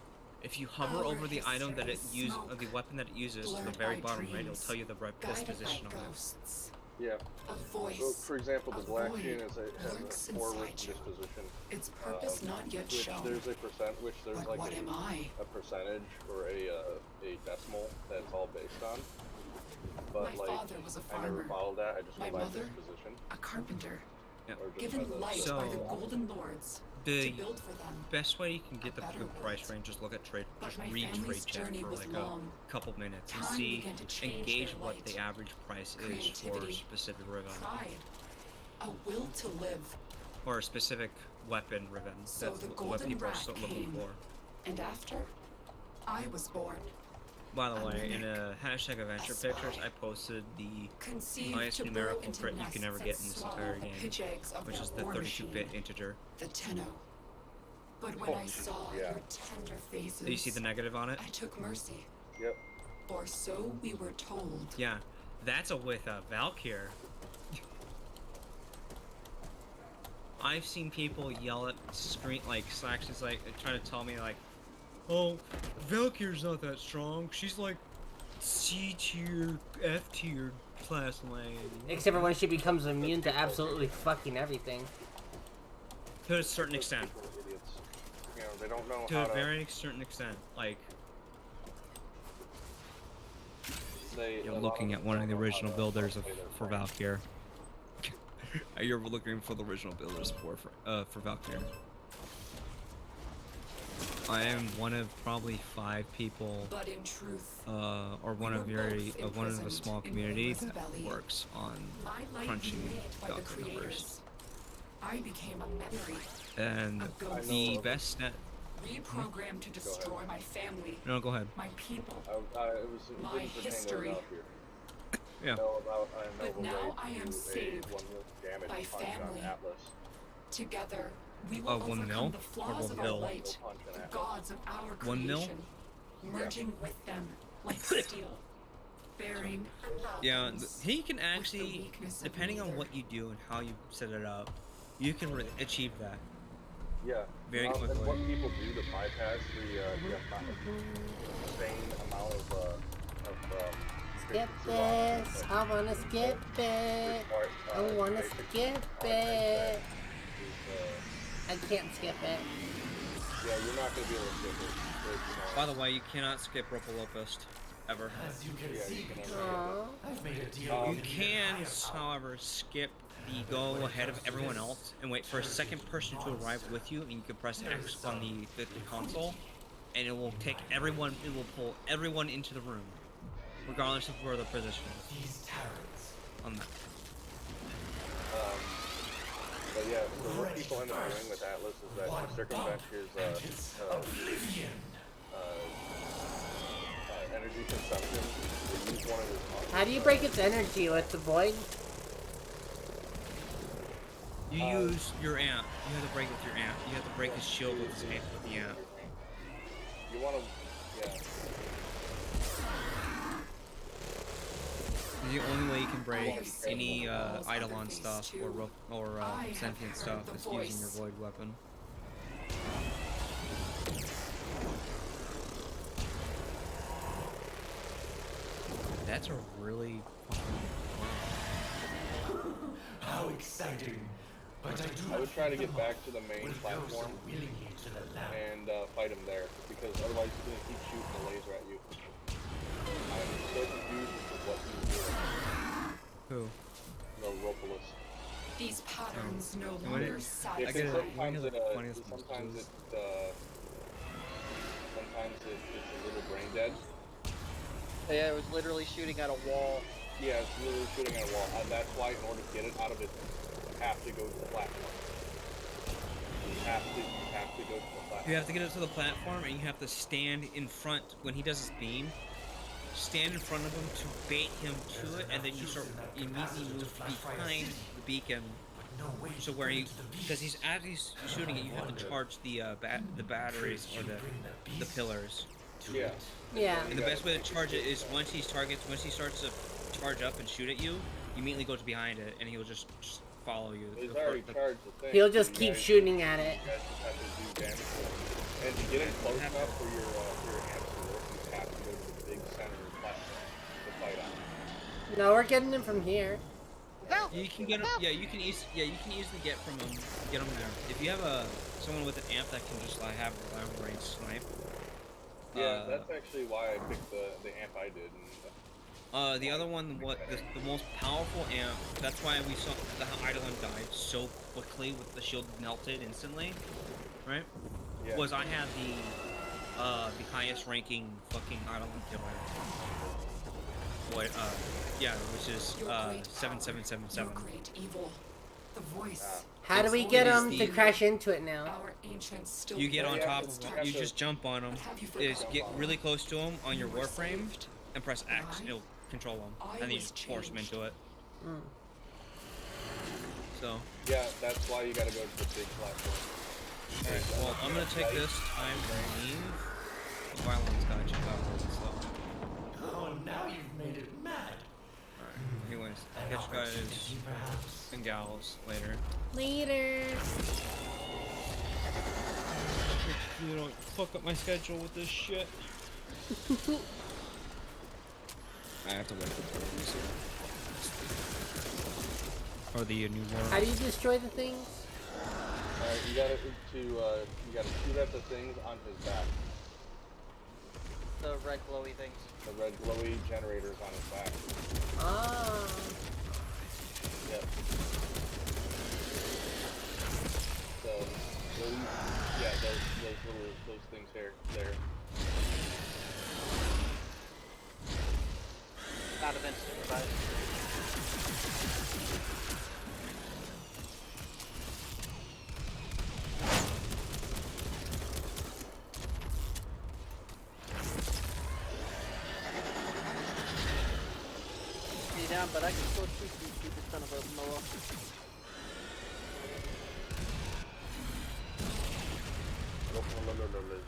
If you hover over the item that it uses, the weapon that it uses, to the very bottom right, it'll tell you the right disposition of it. Ghosts. Yeah. A So, voice. for example, the A Galaxian void has lurks a 4 inside written you. disposition. Its purpose not yet Which shown. there's a percent, which there's But like what am I? a percentage or a decimal that's all based on. But My like, father was a I never farmer. followed that. I just My went by mother? disposition. A carpenter. Yeah. Or just Given by the light So- by the golden lords The to build for them. best way you can get the better good price world. range is look at trade, But just my read family's trade chat journey for was like long. a couple minutes and Time see began to change and gauge their what light. the average price is for a Creativity. specific ribbon Pride. A will to live. or a specific weapon ribbon. So That's the what golden people are rat still looking came. for. And after, I was born. By the A way, in mimic. a hashtag adventure A pictures, spy. I posted the Conceived highest to burrow numerical into crit you nests can ever that get in this swallow entire the game, pitch eggs of which their is the war 32-bit machine, integer. the Tenno. But when Oh, I saw yeah. your tender faces, Do you see the negative on it? I took mercy. Yep. Or so we were told. Yeah, that's a with a Valkyr. I've seen people yell at screen like Slacks like trying to tell me like, oh, Valkyr's not that strong. She's like C tier, F tier class lane. Except for when she becomes immune to absolutely fucking everything. To a certain extent. People are idiots. You know, they don't know To how a to. very certain extent. Like, you're looking at one of the original builders for Valkyr. You're looking for the original builders for Valkyr. I am one of probably 5 people, But in truth, or one of we were both one of a imprisoned small in community Orla's that belly. works on my light crunching lit by the Valkyr numbers. creators. I became a memory, And a ghost, the best stat. reprogrammed to destroy my family, No, go ahead. my people. It was it My didn't pertain to history. Valkyr. Yeah. I know about But a now way I am to saved a 1 damage by punch family. on Atlas. Together, we will 1 overcome mil? the Or flaws 1 of our mil? light, Punch on the Atlas. gods of our 1 mil? creation, merging with them like steel, bearing Yeah, weapons he can with the actually, weakness of depending on neither. what you do and how you set it up, you can achieve that. Yeah. Very And quickly. what people do to bypass the insane amount of Skip this. I wanna skip it. I wanna skip it. I can't skip it. Yeah, you're not gonna be able to skip it. It's, By the way, you cannot skip Ripple-Locust, ever. As you can yeah, see, you can Aww. I've made a deal You with the can, entire power. however, skip the go ahead of everyone else and wait for a second person to arrive with you, and you can press X on the console, and it will take everyone, it will pull everyone into the room. regardless of where the position is These turrets. on that. But yeah, so what people end up doing with Atlas is that to circumvent his Oblivion. energy consumption, they use one of his. How do you break its energy with the void? You use your amp. You have to break with your amp. You have to break his shield with his amp. With the amp. You want to, yeah. The only way you can break any Eidolon stuff or sentient stuff is using your void weapon. That's a really How exciting! But I do. I would try to get back to the main will go so platform willingly to the lab. and fight him there, because otherwise he's gonna keep shooting the laser at you. I'm so confused with what he's doing. Who? No, Ropolis. These patterns no When longer it- satisfy. Yeah, I get it. sometimes One of it, the funniest sometimes messages. it's a little brain dead. Yeah, it was literally shooting at a wall. Yeah, it's literally shooting at a wall. That's why, in order to get it out of it, you have to go to the platform. You have to go to the platform. You have to get it to the platform, and you have to stand in front when he does his beam. Stand in front of him to bait him to it, and then you start immediately move behind the beacon. No way. So where he, because he's as he's shooting it, you have to charge the batteries or the pillars. Yeah. Yeah. And the best way to charge it is once he starts to charge up and shoot at you, you immediately go to behind it, and he'll just follow you. He's already charged the thing. He'll just You keep guys- shooting at it. You guys just have to do damage to it. And to get it close enough for your amps to work, you have to go to the big center platform to fight on. No, we're getting him from here. You can get him. Yeah, you can easily get him there. If you have someone with an amp that can just have a range snipe. Yeah, that's actually why I picked the amp I did. And, The other one, the most powerful amp. That's why we saw the Eidolon died so quickly with the shield melted instantly, right? yeah. Was I had the highest ranking fucking Eidolon killer. What? Yeah, which is Your great 7777. Your great evil. The voice. How do we It's get always him to the- crash into it now? Our ancients still You get on Yeah, top it's of not him. You the- just jump on him. Have you Is forgotten? get really close to him on your You were warframe saved. and press X. I- It'll control him, I and then you was just force him changed. into it. Mm. So, Yeah, that's why you gotta go to the big platform. alright. Well, I'm gonna take this time to leave. The violence got you covered. So, Oh, now you've made it mad. alright. Anyways, An catch you guys opportunity, perhaps. and gals later. Later. You don't fuck up my schedule with this shit. I have to wait for the release or the new How war. do you destroy the things? You gotta shoot at the things on his back. The red glowy things. The red glowy generators on his back. Ah. Yep. So those things there. Out of instant revive. Be down, but I can still shoot you, stupid son of a Moa.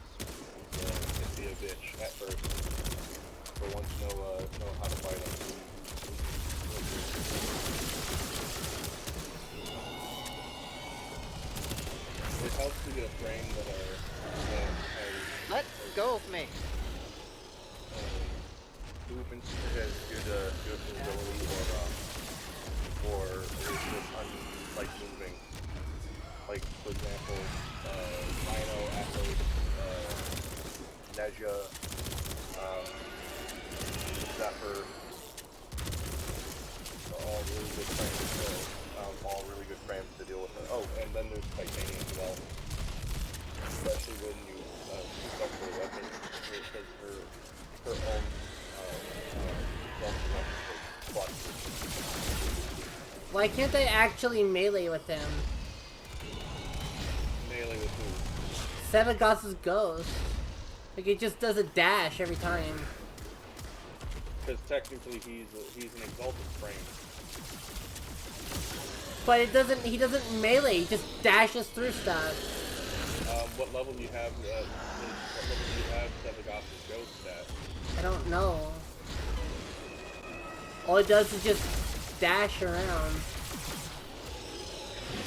Can be a bitch at first, but once you know how to fight him. It helps to get a frame that Let go of me. movements has good visibility or like moving. Like for example, Rhino, Atlas, Neja, Zephyr, are all really good frames. All really good frames to deal with it. Oh, and then there's Titanium as well. Especially when you pick up her weapon, because her own Why can't I actually melee with him? Melee with who? Sevagoth's ghost. Like, it just does a dash every time. Because technically he's an exalted frame. But it doesn't, he doesn't melee, he just dashes through stuff. What level do you have? What level do you have Sevagoth's ghost at? I don't know. All it does is just dash around.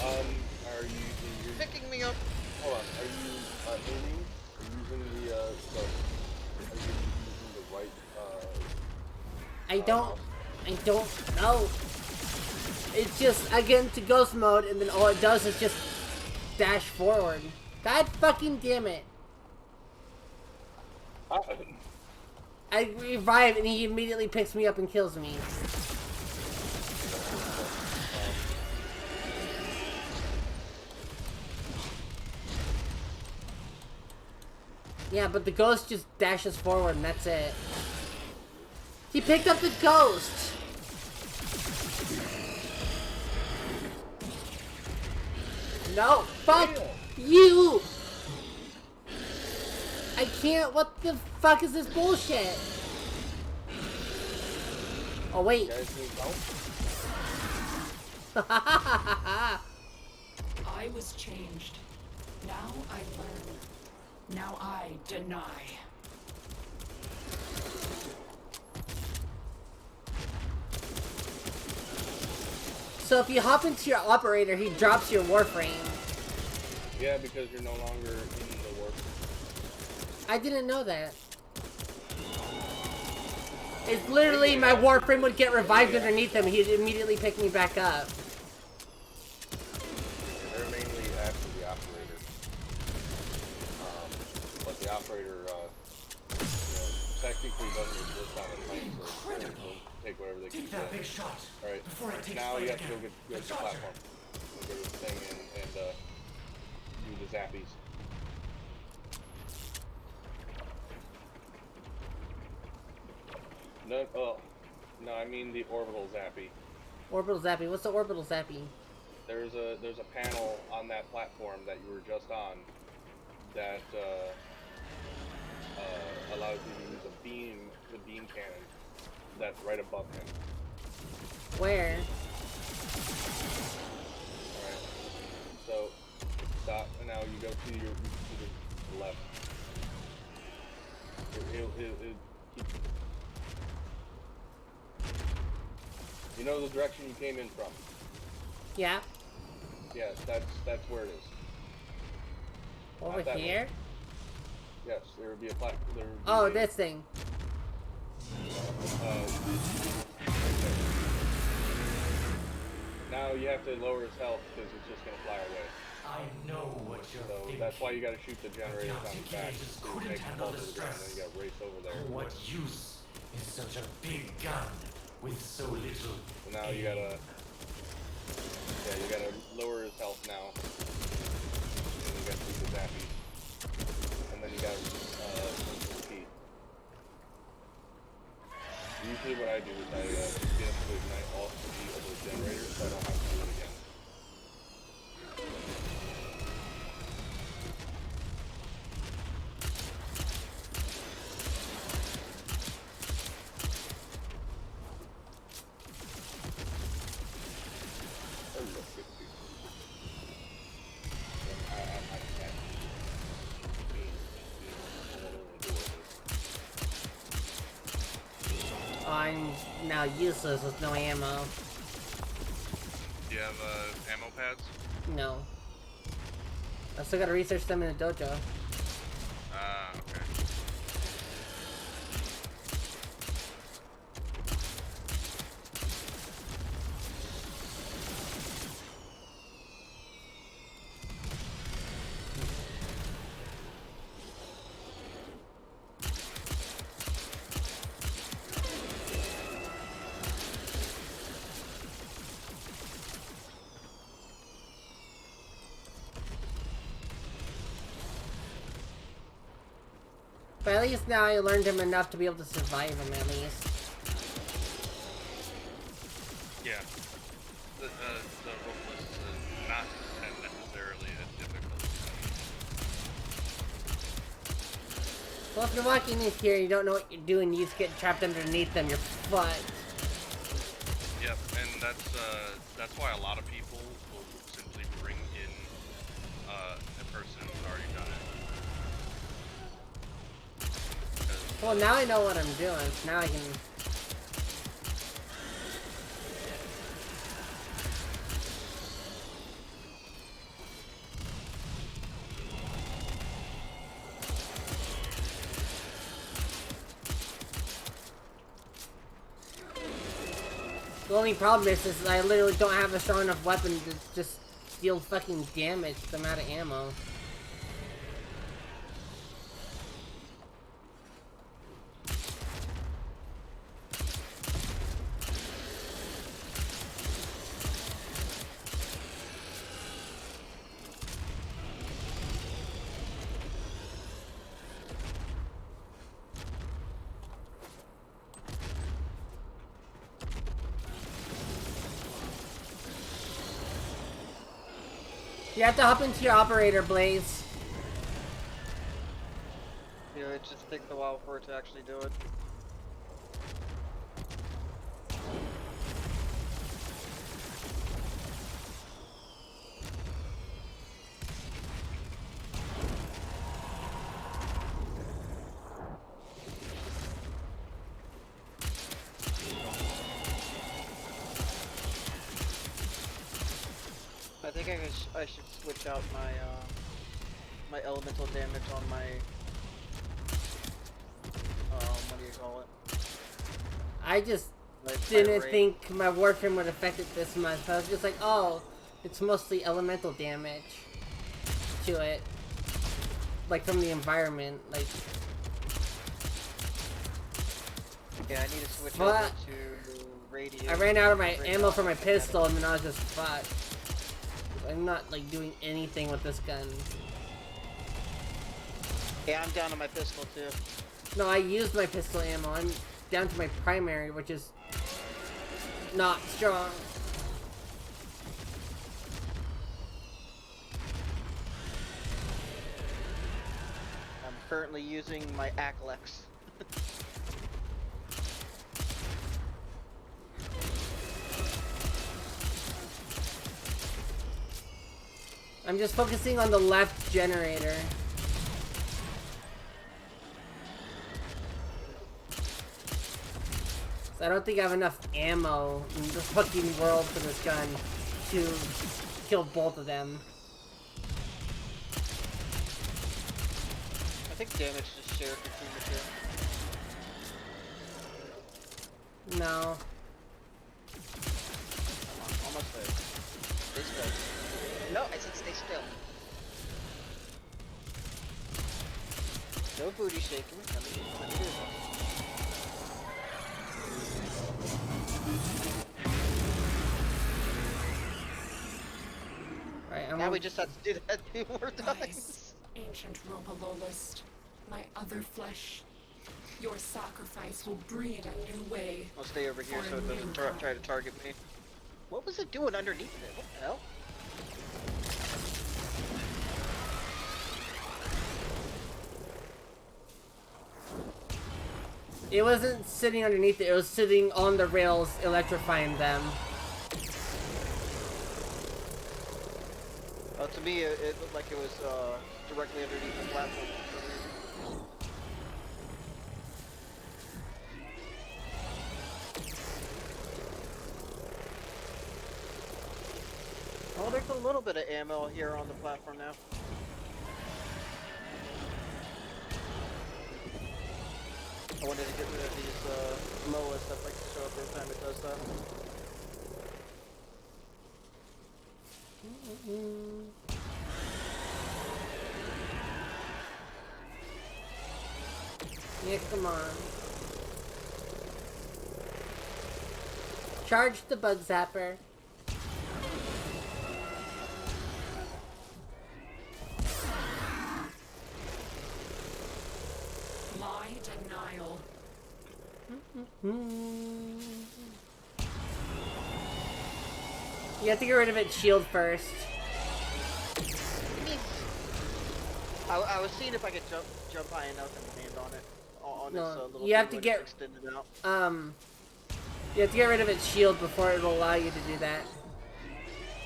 Are you Picking me up. hold on? Are you aiming? Are you using the are you using the right I don't know. It's just, I get into ghost mode and then all it does is just dash forward. God fucking damn it. I revive and he immediately picks me up and kills me. Yeah, but the ghost just dashes forward and that's it. He picked up the ghost! No, fuck you! I can't, what the fuck is this bullshit? Oh wait. You guys need help? I was changed. Now I learn. Now I deny. So if you hop into your operator, he drops your warframe. Yeah, because you're no longer in the work. I didn't know that. It's literally my warframe would get revived underneath him, he'd immediately pick me back up. They're mainly after the operator. But the operator, technically doesn't exist on the plane, so they'll take whatever they can Take that get. big shot. Alright, Before it takes now flight you have to again. go to the platform. Go to the thing and do the zappies. No, I mean the orbital zappy. Orbital zappy. What's the orbital zappy? There's a panel on that platform that you were just on that allows you to use the beam cannon that's right above him. Where? Alright. So stop and now you go to the left. You know the direction you came in from? Yeah. Yes, that's where it is. Over Not that here? way. Yes, there would be a platform. Oh, this thing. Now you have to lower his health because it's just gonna fly away. I know what you're So thinking. that's why you gotta shoot the generators on his back. articulators So couldn't it makes him handle fall the to the ground, stress. then you gotta race over there. What use is such a big gun with so little? So now you gotta, you gotta lower his health now. And you gotta shoot the zappies. And then you gotta repeat. Usually what I do is I get him to ignite all three of those generators so I don't have to do it again. Oh, I'm now useless with no ammo. Do you have ammo pads? No. I still gotta research them in the dojo. Okay. But at least now I learned him enough to be able to survive him at least. Yeah. if you're walking in here and you don't know what you're doing, you just get trapped underneath them, you're fucked. Yep, and that's why a lot of people will simply bring in a person who's already done it. Well, now I know what I'm doing. Now I can... The only problem is I literally don't have a strong enough weapon to just deal fucking damage with the amount of ammo. You have to hop into your operator, Blaze. You know, it just takes a while for it to actually do it. I think I should switch out my my elemental damage on my what do you call it? I just Like didn't fire rate. think my Warframe would affect it this much. I was just like, oh, it's mostly elemental damage to it. Like from the environment, like... Yeah, I need to switch Well, over to radius. I ran out of my Right ammo now, for my I got it. pistol and then I was just fucked. I'm not like doing anything with this gun. Yeah, I'm down to my pistol too. No, I used my pistol ammo. I'm down to my primary, which is not strong. I'm currently using my Aklex. I'm just focusing on the left generator. So I don't think I have enough ammo in the fucking world for this gun to kill both of them. I think damage is shared between the two. No. Come on, almost there. Stay still. No, I said stay still. No booty shaking. Let me do this. Right, Now we just have to do that 2 more times. Rise, ancient Roboloist, my other flesh. Your sacrifice will breed a new way. I'll stay over here so it doesn't try to target me. What was it doing underneath it? What the hell? It wasn't sitting underneath it, it was sitting on the rails, electrifying them. To me, it looked like it was directly underneath the platform. Oh, there's a little bit of ammo here on the platform now. I wanted to get rid of these MOAs that like to show up every time it does that. Yeah, come on. Charge the bug zapper. My denial. You have to get rid of its shield first. I was seeing if I could jump high enough and land on on it. On No, its little you have thing to when get- it's extended out. You have to get rid of its shield before it'll allow you to do that.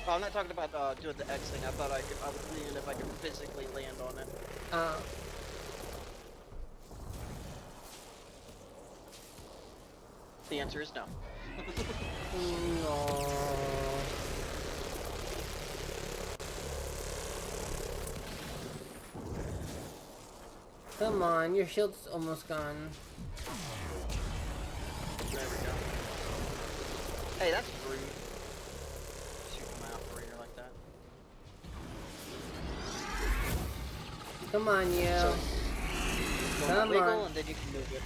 Oh, I'm not talking about doing the X thing. I thought I was thinking if I could physically land on it. The answer is no. No. Come on, your shield's almost gone. There we go. Hey, that's rude. Shooting my operator like that. Come on, you. So, Come wiggle on. and then you can move it.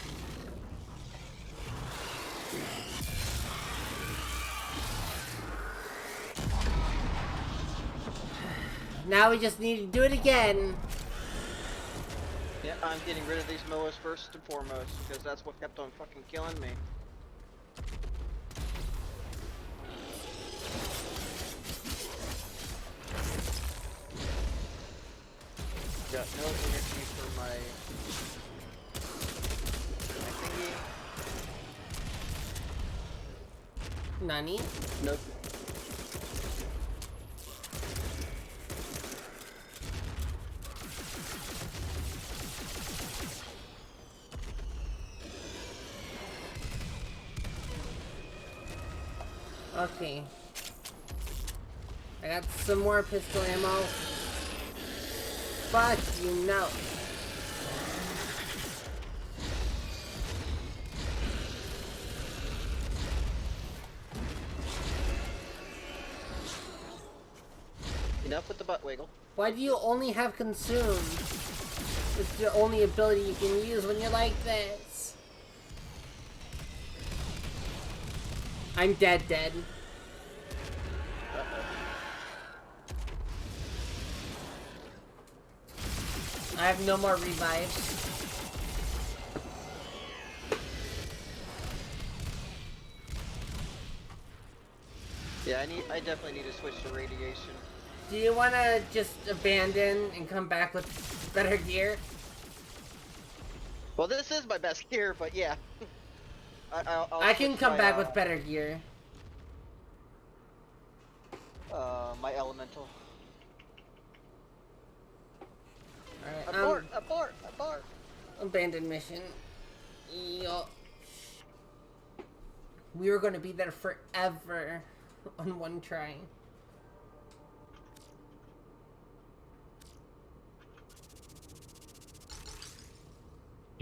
Now we just need to do it again. Yeah, I'm getting rid of these Moas first and foremost, because that's what kept on fucking killing me. Got no energy for my thingy. Nani? Nope. Okay. I got some more pistol ammo. But you know. Enough with the butt wiggle. Why do you only have consume? It's the only ability you can use when you're like this. I'm dead. I have no more revives. Yeah, I definitely need to switch to radiation. Do you want to just abandon and come back with better gear? Well, this is my best gear, but yeah. I'll I can switch come my, back with better gear. my elemental. Alright, Abort! abandoned mission. Yup. We were gonna be there forever on one try.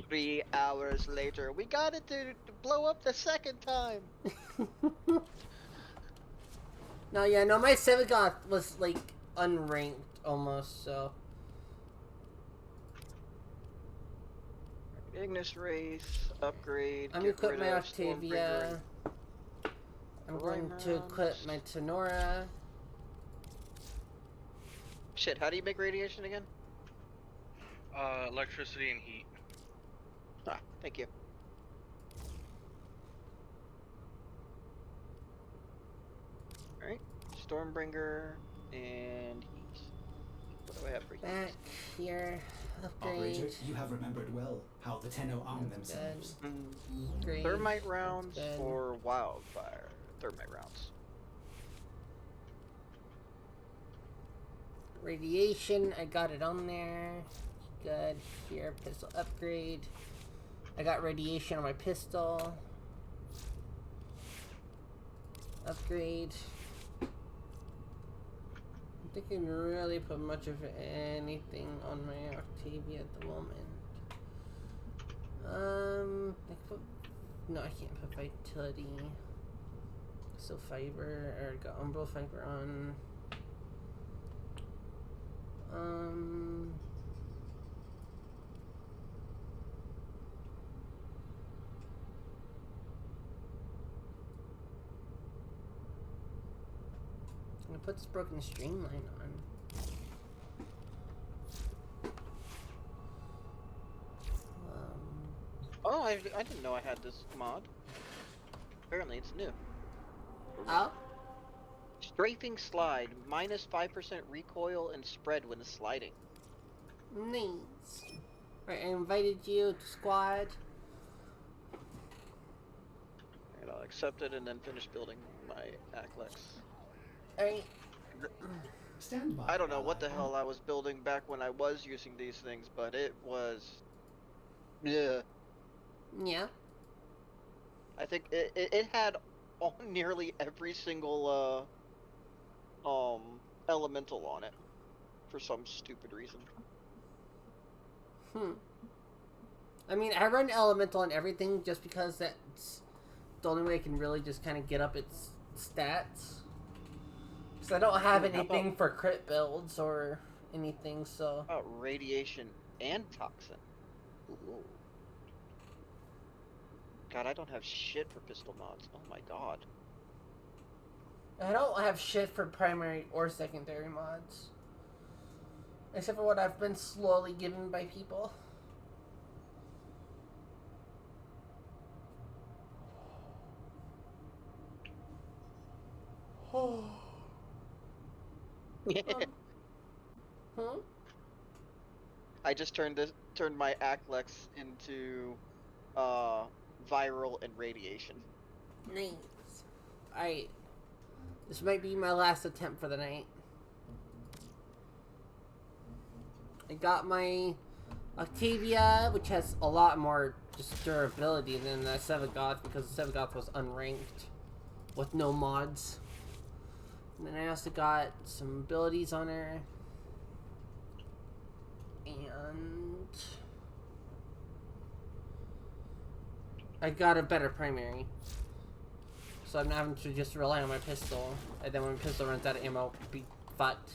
Three hours later, we got it to blow up the second time. No, yeah, no, my Sevagoth was like unranked almost, so. Ignis Wraith, upgrade. I'm get gonna equip rid my of Octavia. I'm going to equip my Tenora. Shit, how do you make radiation again? Electricity and heat. Ah, thank you. Alright, Stormbringer and heat. What do I have for heat? Back here. Upgrade. Operator, you have remembered well how the Tenno arm themselves. Upgrade. Thermite rounds Good. or wildfire? Thermite rounds. Radiation, I got it on there. Good. Here, pistol upgrade. I got radiation on my pistol. Upgrade. I don't think I can really put much of anything on my Octavia at the moment. I can put, no, I can't put vitality. So fiber, or got umbral fiber on. I'm gonna put this broken streamline on. Oh, I didn't know I had this mod. Apparently it's new. Oh? Strafing slide, minus 5% recoil and spread when sliding. Nice. Alright, I invited you to squad. And I'll accept it and then finish building my Aklex. Alright. Stand by. I don't know what the ally. hell I was building back when I was using these things, but it was... Yeah. Yeah. I think it had nearly every single, elemental on it. For some stupid reason. I mean, I run elemental on everything just because that's the only way I can really just kind of get up its stats. Because I don't have anything for crit builds or anything, so... Oh, radiation and toxin. Ooh. God, I don't have shit for pistol mods. Oh my god. I don't have shit for primary or secondary mods. Except for what I've been slowly given by people. Oh. I just turned my Aklex into viral and radiation. Nice. Alright. This might be my last attempt for the night. I got my Octavia, which has a lot more just durability than the Sevagoth because the Sevagoth was unranked with no mods. And then I also got some abilities on her. And I got a better primary. So I'm not having to just rely on my pistol. And then when my pistol runs out of ammo, I'll be fucked.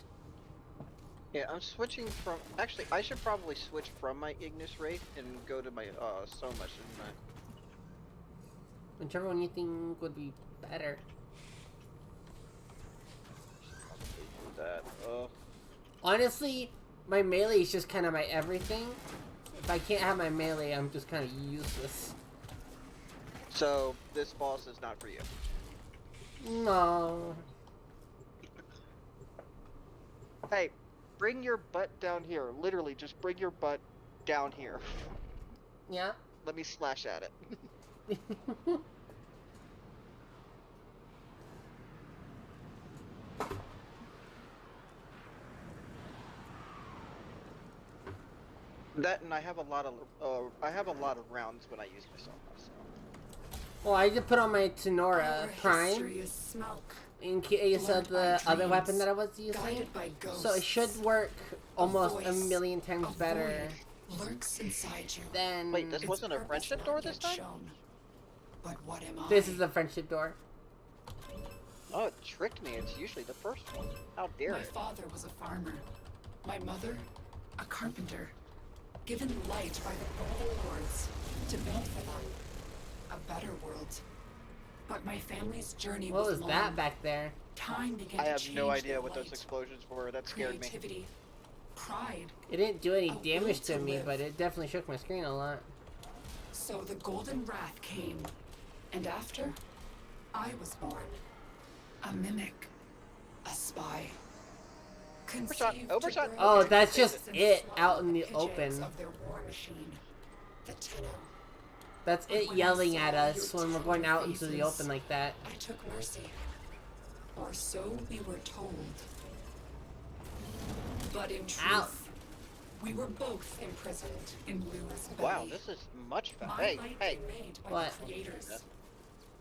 Yeah, I'm switching from... Actually, I should probably switch from my Ignis Wraith and go to my Soma, shouldn't I? Whichever one you think would be better. That. Honestly, my melee is just kind of my everything. If I can't have my melee, I'm just kind of useless. So, this boss is not for you. No. Hey, bring your butt down here. Literally, just bring your butt down here. Yeah? Let me slash at it. That, and I have a lot of rounds when I use my Soma. So. Well, I just put on my Tenora Our Prime history is smoke. in case of the other dreams, weapon that I was using. Guided by ghosts. So it should work almost a voice, million times a better void lurks inside you. than... Wait, this Its wasn't a purpose friendship not door yet this time? shown. But what am I? This is the friendship door. Oh, it tricked me. It's usually the first one. How dare My it? father was a farmer. My mother, a carpenter. Given light by the Golden Lords to build for them a better world. But my family's journey What was was long. that back there? Time began I to have change no idea their what those light. explosions were. That scared me. Creativity, pride. It didn't do any A will damage to to me, live. but it definitely shook my screen a lot. So the Golden Wrath came, and after, I was born. A mimic, a spy. Conceived to Oversight. burn Oh, the that's just and it slaughter out in the pigeons open. Of their war machine, the Tenno. That's But it when I yelling saw at us your when we're going tender out into the faces, open like that. I took mercy. Or so we were told. But in truth, Ow. we were both imprisoned in Lura's belly. Wow, this is much faster. My Hey, light hey. made by What? the creators.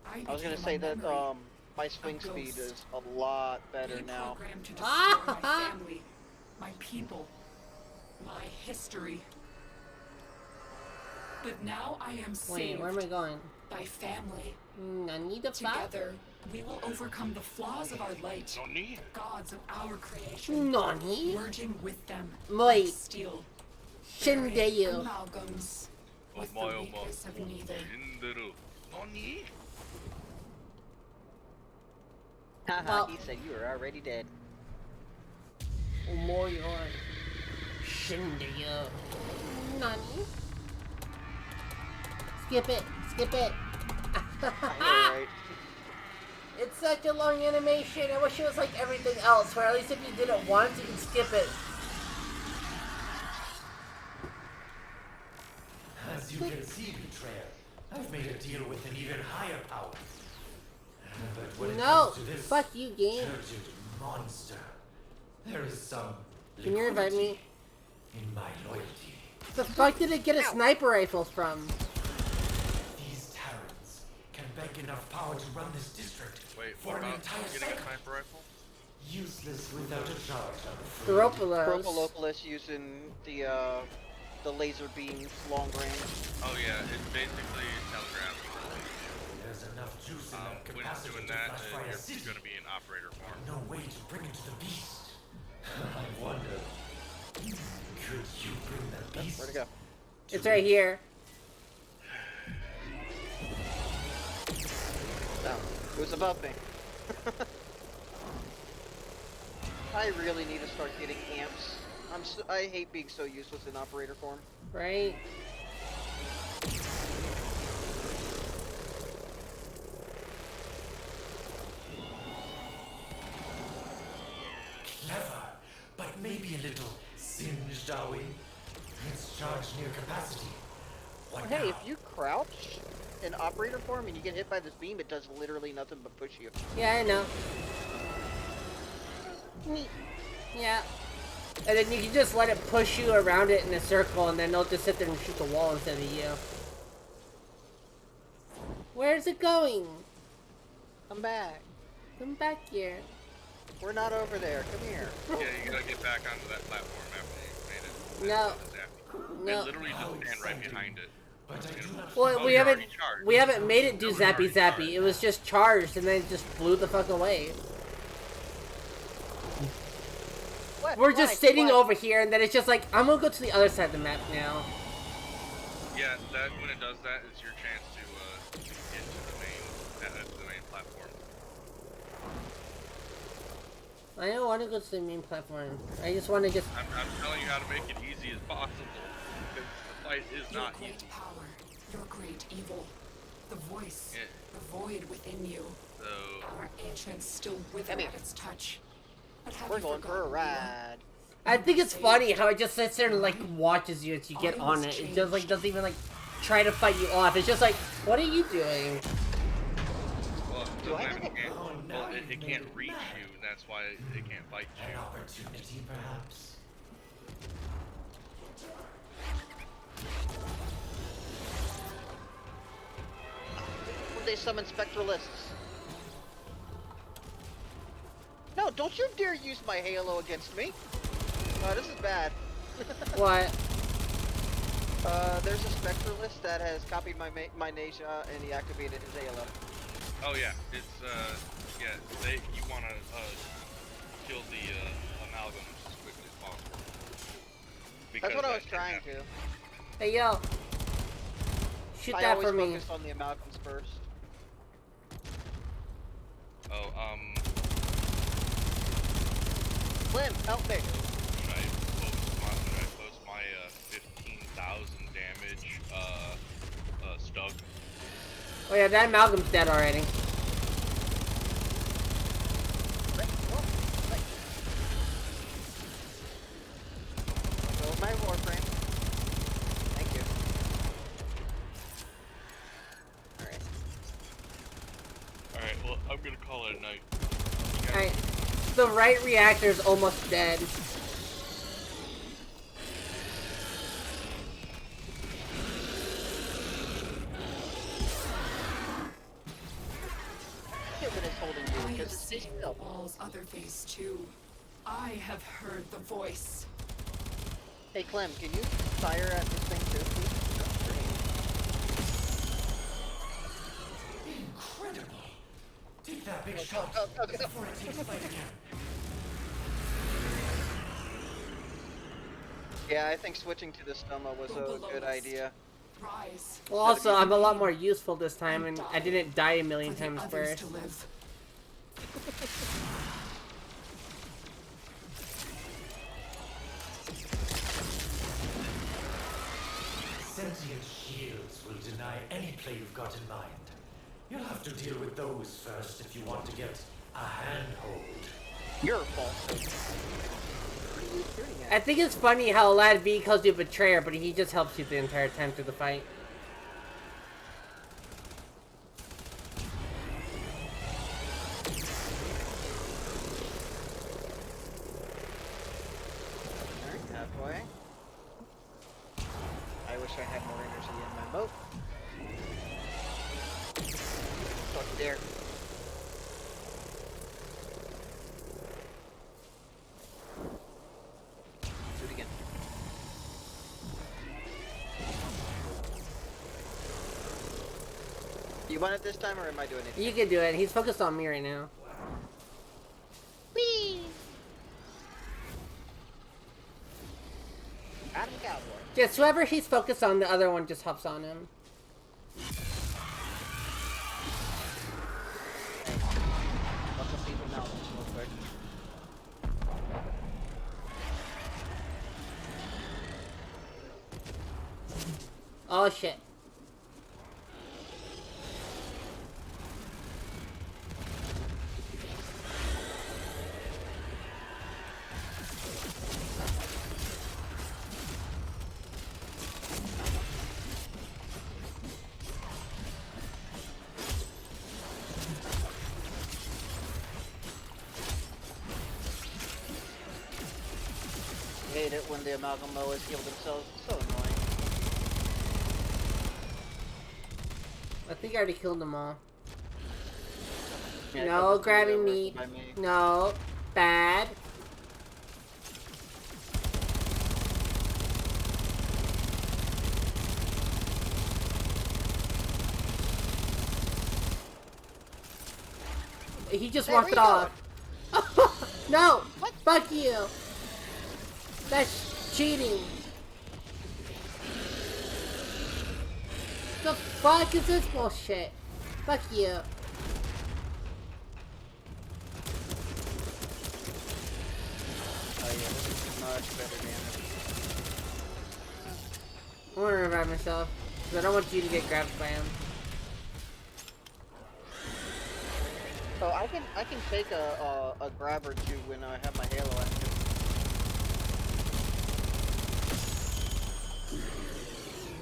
I was gonna became say a that memory, my swing a speed ghost. is a lot better now. Programmed to destroy my family, my people, my history. But now I am Wait, saved where am I going? by family. I need to fight. Together, we will overcome the flaws of our light, gods of our creation, Nani? merging with them Moi. like steel, bearing Shindeyu. amalgams with the weakness of neither. Haha, Well- he said you were already dead. Moyor. Shindeyu. Nani? Skip it. Skip it. Alright. It's such a long animation. I wish it was like everything else, where at least if you did it once, you can skip it. made a deal with an even higher power. But when it No! comes to this Fuck you, game. turgid monster, there is some Can you invite me? liquidity in my loyalty. The fuck did it get a sniper rifle from? These Terrans can bank enough power to run this district Wait, for what an about entire getting a cycle. sniper rifle? Useless without a charge, I'm afraid. Garoppolo's. Propolopolis using the laser beams long range. Oh yeah, it's basically telegraph. There's enough juice in that When capacity doing to that, flash fire a you're city. going to be in operator form. No way to bring it to the beast. I wonder, could you bring the beast? Where'd it go? It's right here. No, it was above me. I really need to start getting amps. I hate being so useless in operator form. Right? Clever, but maybe a little singed, are we? It's charged near capacity. What Hey, now? if you crouch in operator form and you get hit by this beam, it does literally nothing but push you. Yeah, I know. Yeah. And then you can just let it push you around it in a circle, and then they'll just sit there and shoot the wall instead of you. Where's it going? Come back. Come back here. We're not over there. Come here. Yeah, you gotta get back onto that platform after you made it. No. And No. literally just stand right behind it. But I do not Well, Oh, we you're haven't already charged. we haven't made it do No, you're zappy already zappy. charged. It was just charged and then it just blew the fuck away. What? We're Why? just sitting Why? over here, and then it's just like I'm gonna go to the other side of the map now. Yeah, that when it does that, it's your chance to get to the main platform. I don't want to go to the main platform. I just want to just. I'm telling you how to make it easy as possible because the fight is Your not great easy. power, your great evil, the voice, Yeah. the void within you. So Our ancients still wither Come here. at its touch. But have We're you going for a forgotten, Leah? ride. I think it's funny how it just sits there and like watches you as you get on it. It just like doesn't even like try to fight you off. It's just like, what are you doing? well, Do I sometimes have it can't. Oh, Well, now it you've can't made it reach mad. you, and that's why it can't fight An you. opportunity, perhaps. Would they summon spectralists? No, don't you dare use my halo against me. This is bad. What? There's a spectralist that has copied my Nasia and he activated his halo. Oh yeah, it's yeah. You want to kill the amalgams as quickly as possible. That's what I was that can trying happen. to. Hey yo, shoot I that always for me. focused on the amalgams first. Oh, Clem, help me. should I post my 15,000 damage stug? Oh yeah, that amalgam's dead already. Build my warframe. Thank you. Alright. Alright, well, I'm gonna call it a night. Alright, the right reactor's almost dead. Shit when it's holding you, I have because it's seen the still. wall's other face too. I have heard the voice. Hey Clem, can you fire at this thing too, please? Incredible! Take that big Go, shot go, go, go. before it takes flight again. Yeah, I think switching to the Stoma was a good idea. Rise. Well, also, I'm a lot more useful this time, and I didn't die a million for the times others first. to live. Sentient shields will deny any play you've got in mind. You'll have to deal with those first if you want to get a handhold. You're a falsehood. What are you shooting I at? think it's funny how Lad V calls you a betrayer, but he just helps you the entire time through the fight. You want it this time, or am I doing it? You can do it. He's focused on me right now. Whee! Adam Cowboy. Just whoever he's focused on, the other one just hops on him. What's up, people now? Real quick. Oh shit. Hate it when the amalgam always heal themselves. It's so annoying. I think I already killed them all. Yeah, No it's grabbing worse me. by me. No. Bad. He just Hey, walked where it you off. No! Fuck you! That's cheating. The fuck is this bullshit? Fuck you. Oh yeah, this is much better damage. I want to revive myself. Because I don't want you to get grabbed by him. So I can take a grab or two when I have my Halo active.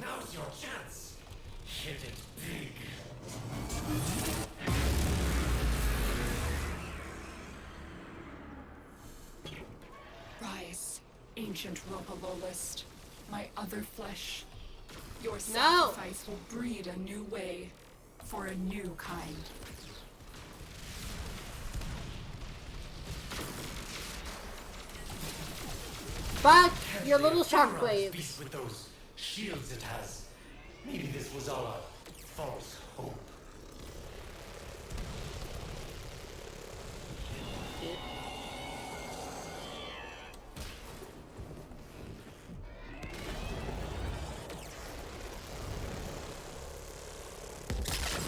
Now's your chance. Hit it big. Rise, ancient Ropalolist, my other flesh. Your No! sacrifice will breed a new way for a new kind. Fuck Can't your they little afford on this shockwaves. beast with those shields it has. Maybe this was all a false hope.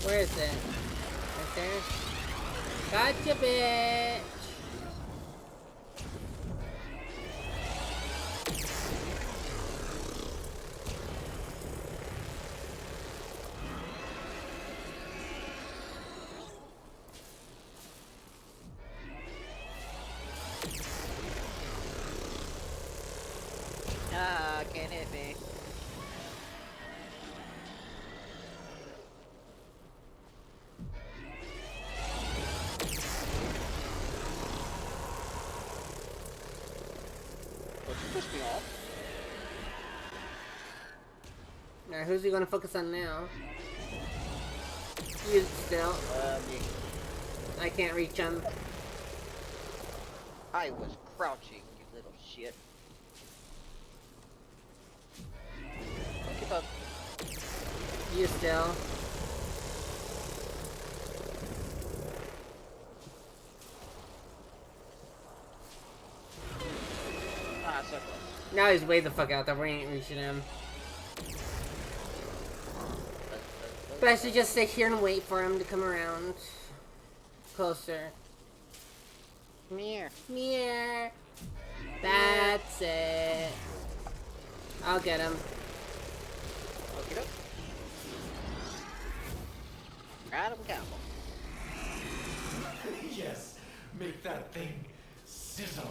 Where is it? Right there? Gotcha, bitch! Ah, can't hit me. Don't you push me off? Now, who's he gonna focus on now? You still. Me. I can't reach him. I was crouching, you little shit. Keep up. You still. Ah, so close. Now he's way the fuck out there. We ain't reaching him. But I should just sit here and wait for him to come around. Closer. Mirror. Here. That's it. I'll get him. Okie doke. Adam Campbell. Yes, make that thing sizzle.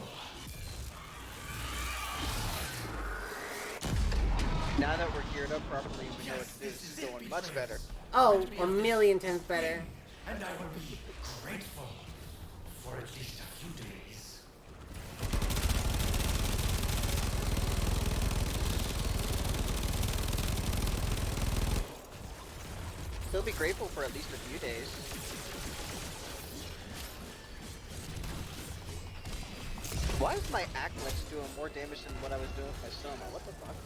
Now that we're geared up properly, we know this is going much better. Oh, a million times better. And I will be grateful for at least a few days. Still be grateful for at least a few days. Why is my Aclex doing more damage than what I was doing with my Soma? What the fuck?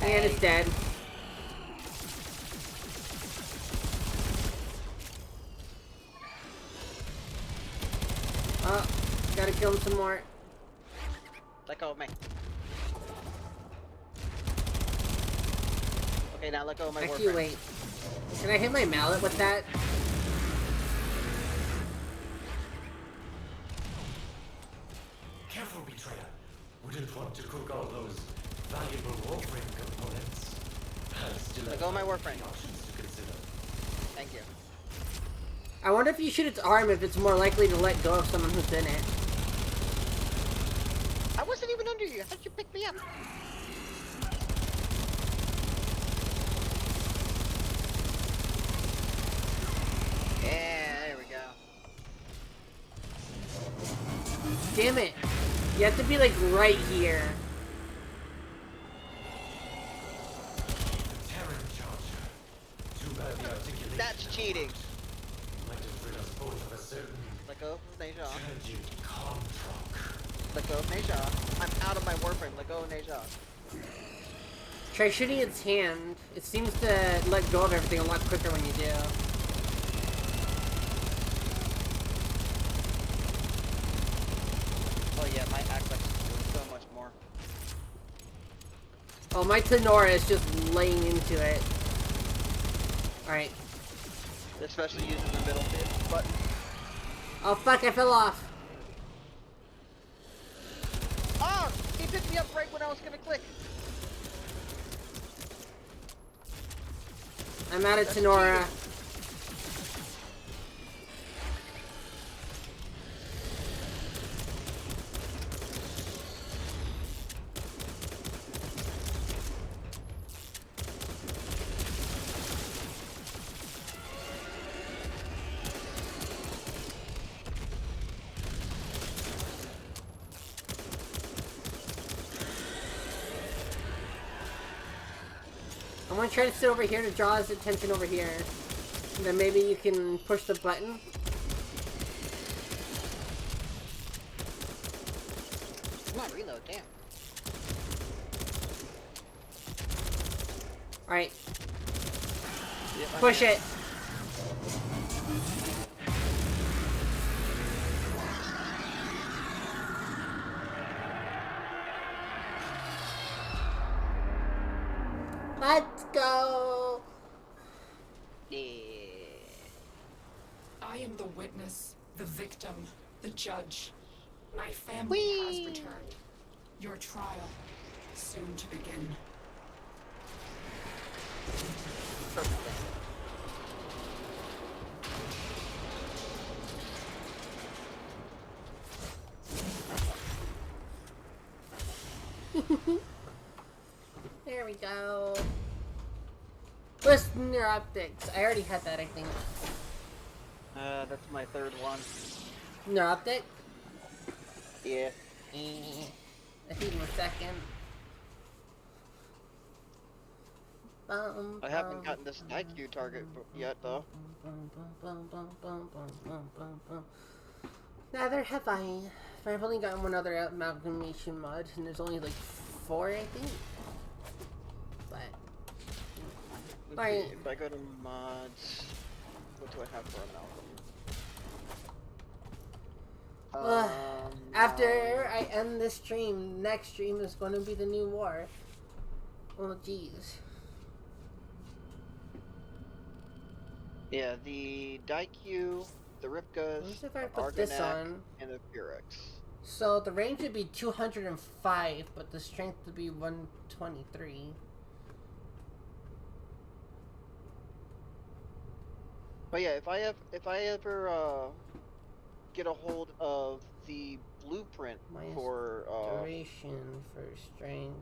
And it's dead. to kill him some more. Let go of me. Okay, now let go of my Actually, warframe. wait. Can I hit my mallet with that? Careful, betrayer. Wouldn't want to cook all those valuable warframe components. I'll still Let have go of my warframe. options to consider. Thank you. I wonder if you shoot its arm if it's more likely to let go of someone who's in it. I wasn't even under you. How'd you pick me up? Yeah, there we go. Damn it. You have to be like right here. Terran charger. Too bad the articulation. That's cheating. Might have rid us both of a certain Let go of Neja. tragic contract. Let go of Neja. I'm out of my warframe. Let go of Neja. Try shooting its hand. It seems to let go of everything a lot quicker when you do. Oh yeah, my axe like doing so much more. Oh, my Tenora is just laying into it. Alright. Especially using the middle button. Oh fuck, I fell off. Oh! He picked me up right when I was gonna click. I'm out of That's Tenora. I'm gonna try to sit over here to draw his attention over here. And then maybe you can push the button. Come on, reload, damn. Alright, Yep, I'm push in. it. Let's go. Yeah. I am the witness, the victim, the judge. My family has Whee! returned. Your trial, soon to begin. Perfect. There we go. Listener optics. I already had that, I think. That's my third one. Neuroptic? Yeah. I think my second. I haven't gotten this IQ target yet, though. Neither have I. I've only gotten one other amalgamation mod, and there's only like 4, I think. But Let's Right. see, if I go to mods, what do I have for Ugh. amalgam? after I end this stream, next stream is going to be the new war. Oh jeez. Yeah, the Daikyu, the Ripkas, What if I the put this Argonac, on? and the Furex. So the range would be 205, but the strength would be 123. But yeah, if I ever get a hold of the blueprint Minus for duration for strength.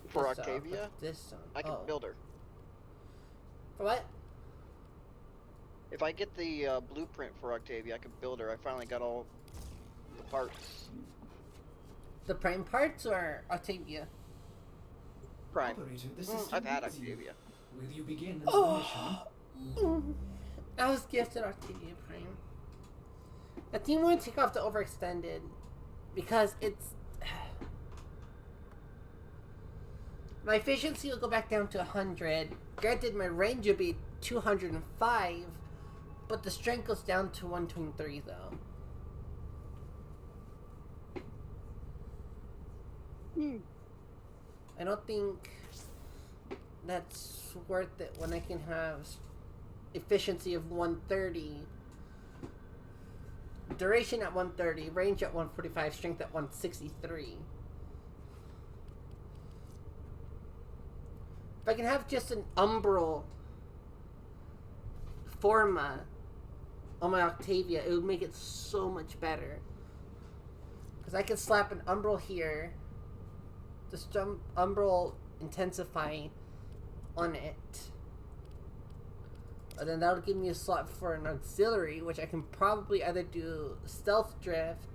for This, Octavia, put this on. I can Oh. build her. For what? If I get the blueprint for Octavia, I can build her. I finally got all the parts. The prime parts or Octavia? Prime. Operator, the I've system had needs you. Octavia. Will you begin the Oh. mission? I was gifted Octavia Prime. I think I'm going to take off the overextended because it's. My efficiency will go back down to 100. Granted, my range will be 205, but the strength goes down to 123 though. I don't think that's worth it when I can have efficiency of 130, duration at 130, range at 145, strength at 163. If I can have just an umbral forma on my Octavia, it would make it so much better. Because I can slap an umbral here, just jump umbral intensify on it. And then that'll give me a slot for an auxiliary, which I can probably either do stealth drift,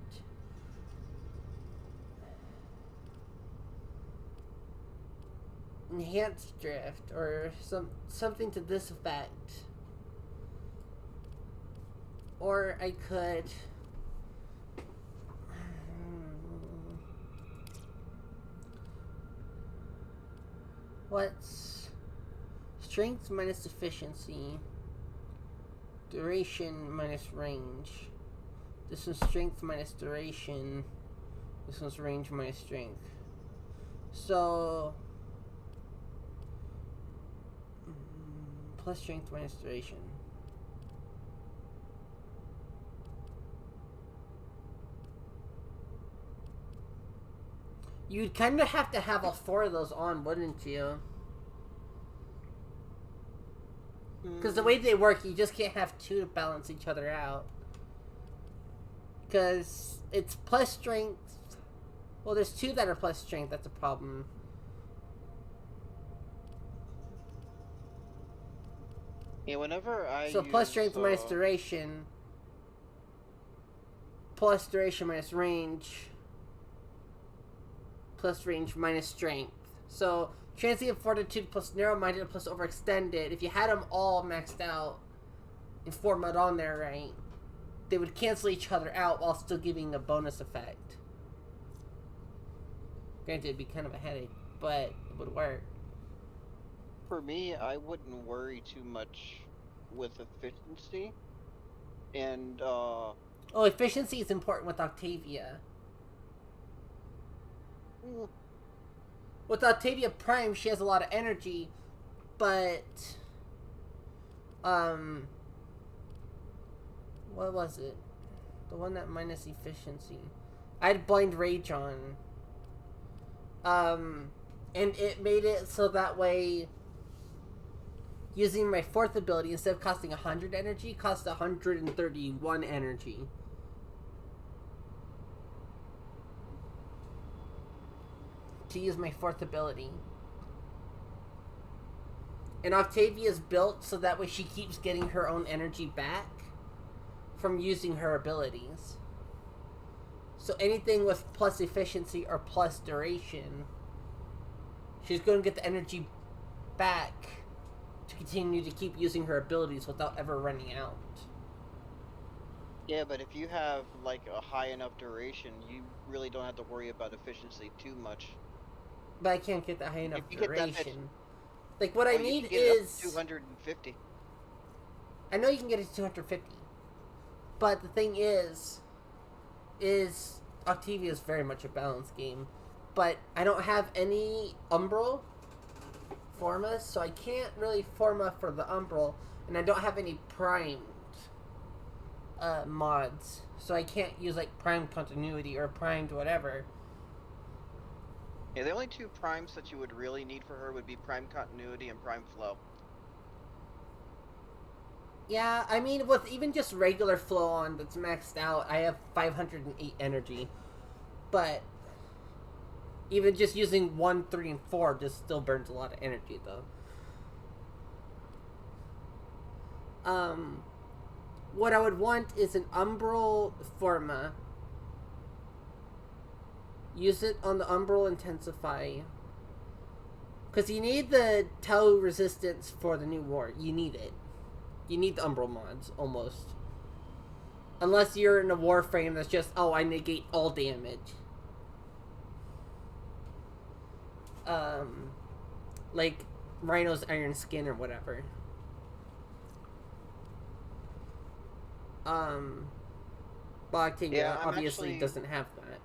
enhanced drift, or something to this effect. Or I could what's strength minus efficiency, duration minus range. This one's strength minus duration, this one's range minus strength. So plus strength minus duration. You'd kind of have to have all four of those on, wouldn't you? Because the way they work, you just can't have two to balance each other out. Because it's plus strength. Well, there's two that are plus strength. That's a problem. Yeah, whenever I So plus strength minus duration. Plus duration minus range. Plus range minus strength. So transient fortitude plus narrow-minded plus overextended. If you had them all maxed out and format on there right, they would cancel each other out while still giving a bonus effect. Granted, it'd be kind of a headache, but it would work. For me, I wouldn't worry too much with efficiency. And, Oh, efficiency is important with Octavia. With Octavia Prime, she has a lot of energy, but what was it? The one that minus efficiency. I had Blind Rage on. And it made it so that way using my fourth ability, instead of costing 100 energy, cost 131 energy. To use my fourth ability. And Octavia is built so that way she keeps getting her own energy back from using her abilities. So anything with plus efficiency or plus duration, she's going to get the energy back to continue to keep using her abilities without ever running out. yeah, but if you have like a high enough duration, you really don't have to worry about efficiency too much. But I can't get that high enough If you get that duration. Like, what I you need can get it up is... to 250. I know you can get it to 250. But the thing is Octavia is very much a balanced game. But I don't have any Umbral formas, so I can't really forma for the Umbral. And I don't have any primed mods. So I can't use, like, primed continuity or primed whatever. Yeah, the only two primes that you would really need for her would be Prime Continuity and Prime Flow. Yeah, I mean, with even just regular flow on that's maxed out, I have 508 energy. But even just using 1, 3, and 4 just still burns a lot of energy, though. What I would want is an Umbral Forma. Use it on the Umbral Intensify. Because you need the Tau resistance for the new war. You need it. You need the Umbral mods, almost. Unless you're in a Warframe that's just, oh, I negate all damage. Like Rhino's Iron Skin or whatever. But Octavia obviously doesn't have that.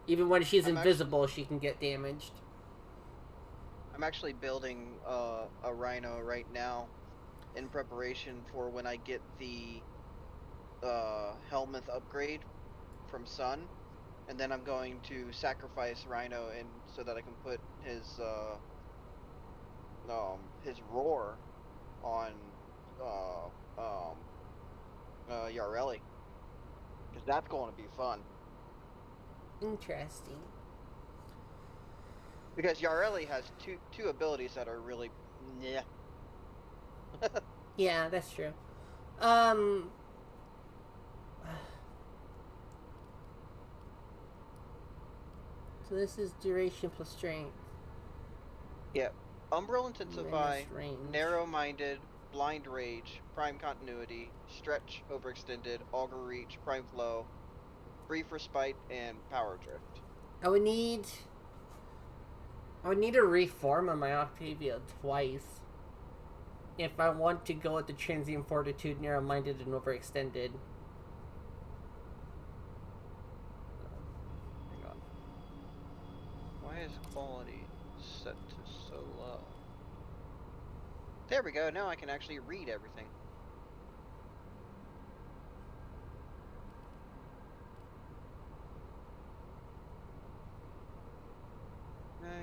Even when she's I'm invisible, she can get damaged. I'm actually building a rhino right now in preparation for when I get the Helmuth upgrade from Sun, and then I'm going to sacrifice Rhino and so that I can put his roar on Yareli, because that's going to be fun. Interesting. Because Yareli has two abilities that are really yeah. Yeah, that's true. So this is duration plus strength. Yeah. Umbral Intensify, Minus range. Narrow-Minded, Blind Rage, Prime Continuity, Stretch Overextended, Augur Reach, Prime Flow, Brief Respite, and Power Drift. I would need to reform on my Octavia twice if I want to go with the Transient Fortitude, Narrow-Minded, and Overextended. Hang on. Why is quality set to so low? There we go, now I can actually read everything.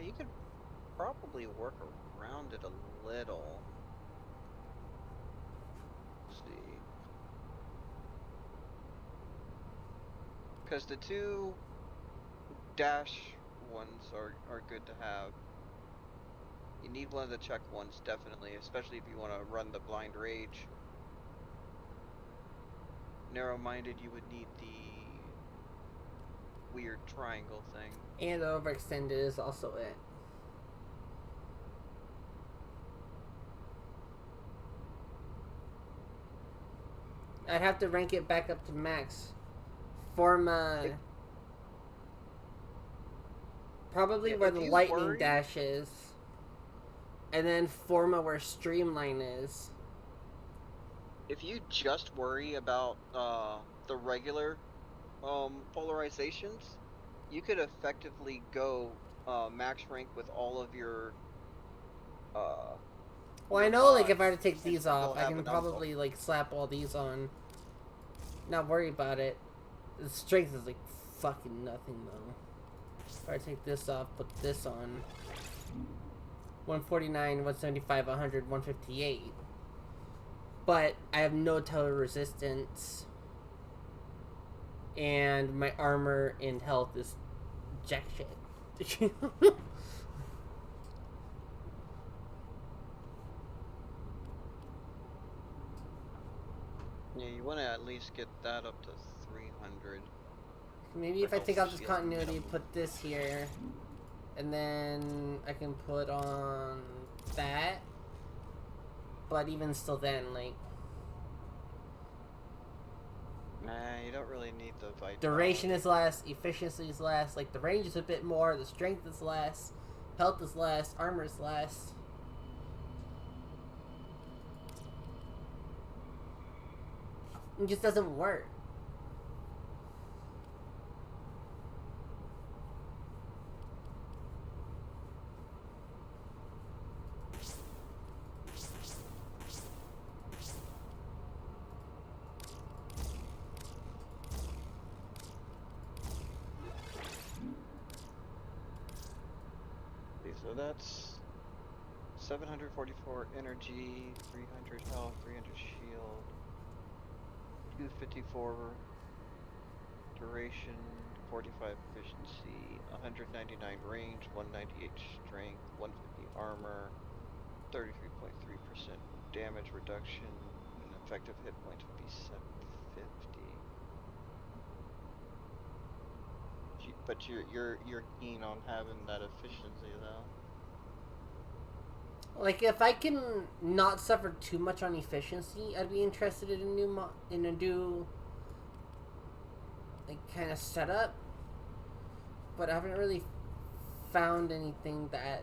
You could probably work around it a little. Let's see. Because the two dash ones are good to have. You need one of the check ones, definitely, especially if you want to run the Blind Rage. Narrow-Minded, you would need the weird triangle thing. And the Overextended is also it. I'd have to rank it back up to max. Forma... Probably where the lightning dash is. And then Forma where Streamline is. If you just worry about the regular polarizations, you could effectively go max rank with all of your well, I know, like, if I were to take these off, I can probably, like, slap all these on. Not worry about it. The strength is, like, fucking nothing, though. If I take this off, put this on. 149, 175, 100, 158. But I have no total resistance. And my armor and health is jack shit. Yeah, you want to at least get that up to 300. Maybe if I take out this continuity, put this here, and then I can put on that. But even still then, like... Nah, you don't really need the vitality. Duration is less, efficiency is less, like the range is a bit more, the strength is less, health is less, armor is less. It just doesn't work. So that's 744 energy, 300 health, 300 shield, 254 duration, 45 efficiency, 199 range, 198 strength, 150 armor, 33.3% damage reduction, and effective hit points would be 750. But you're keen on having that efficiency though. Like, if I can not suffer too much on efficiency, I'd be interested in a new like, kind of setup. But I haven't really found anything that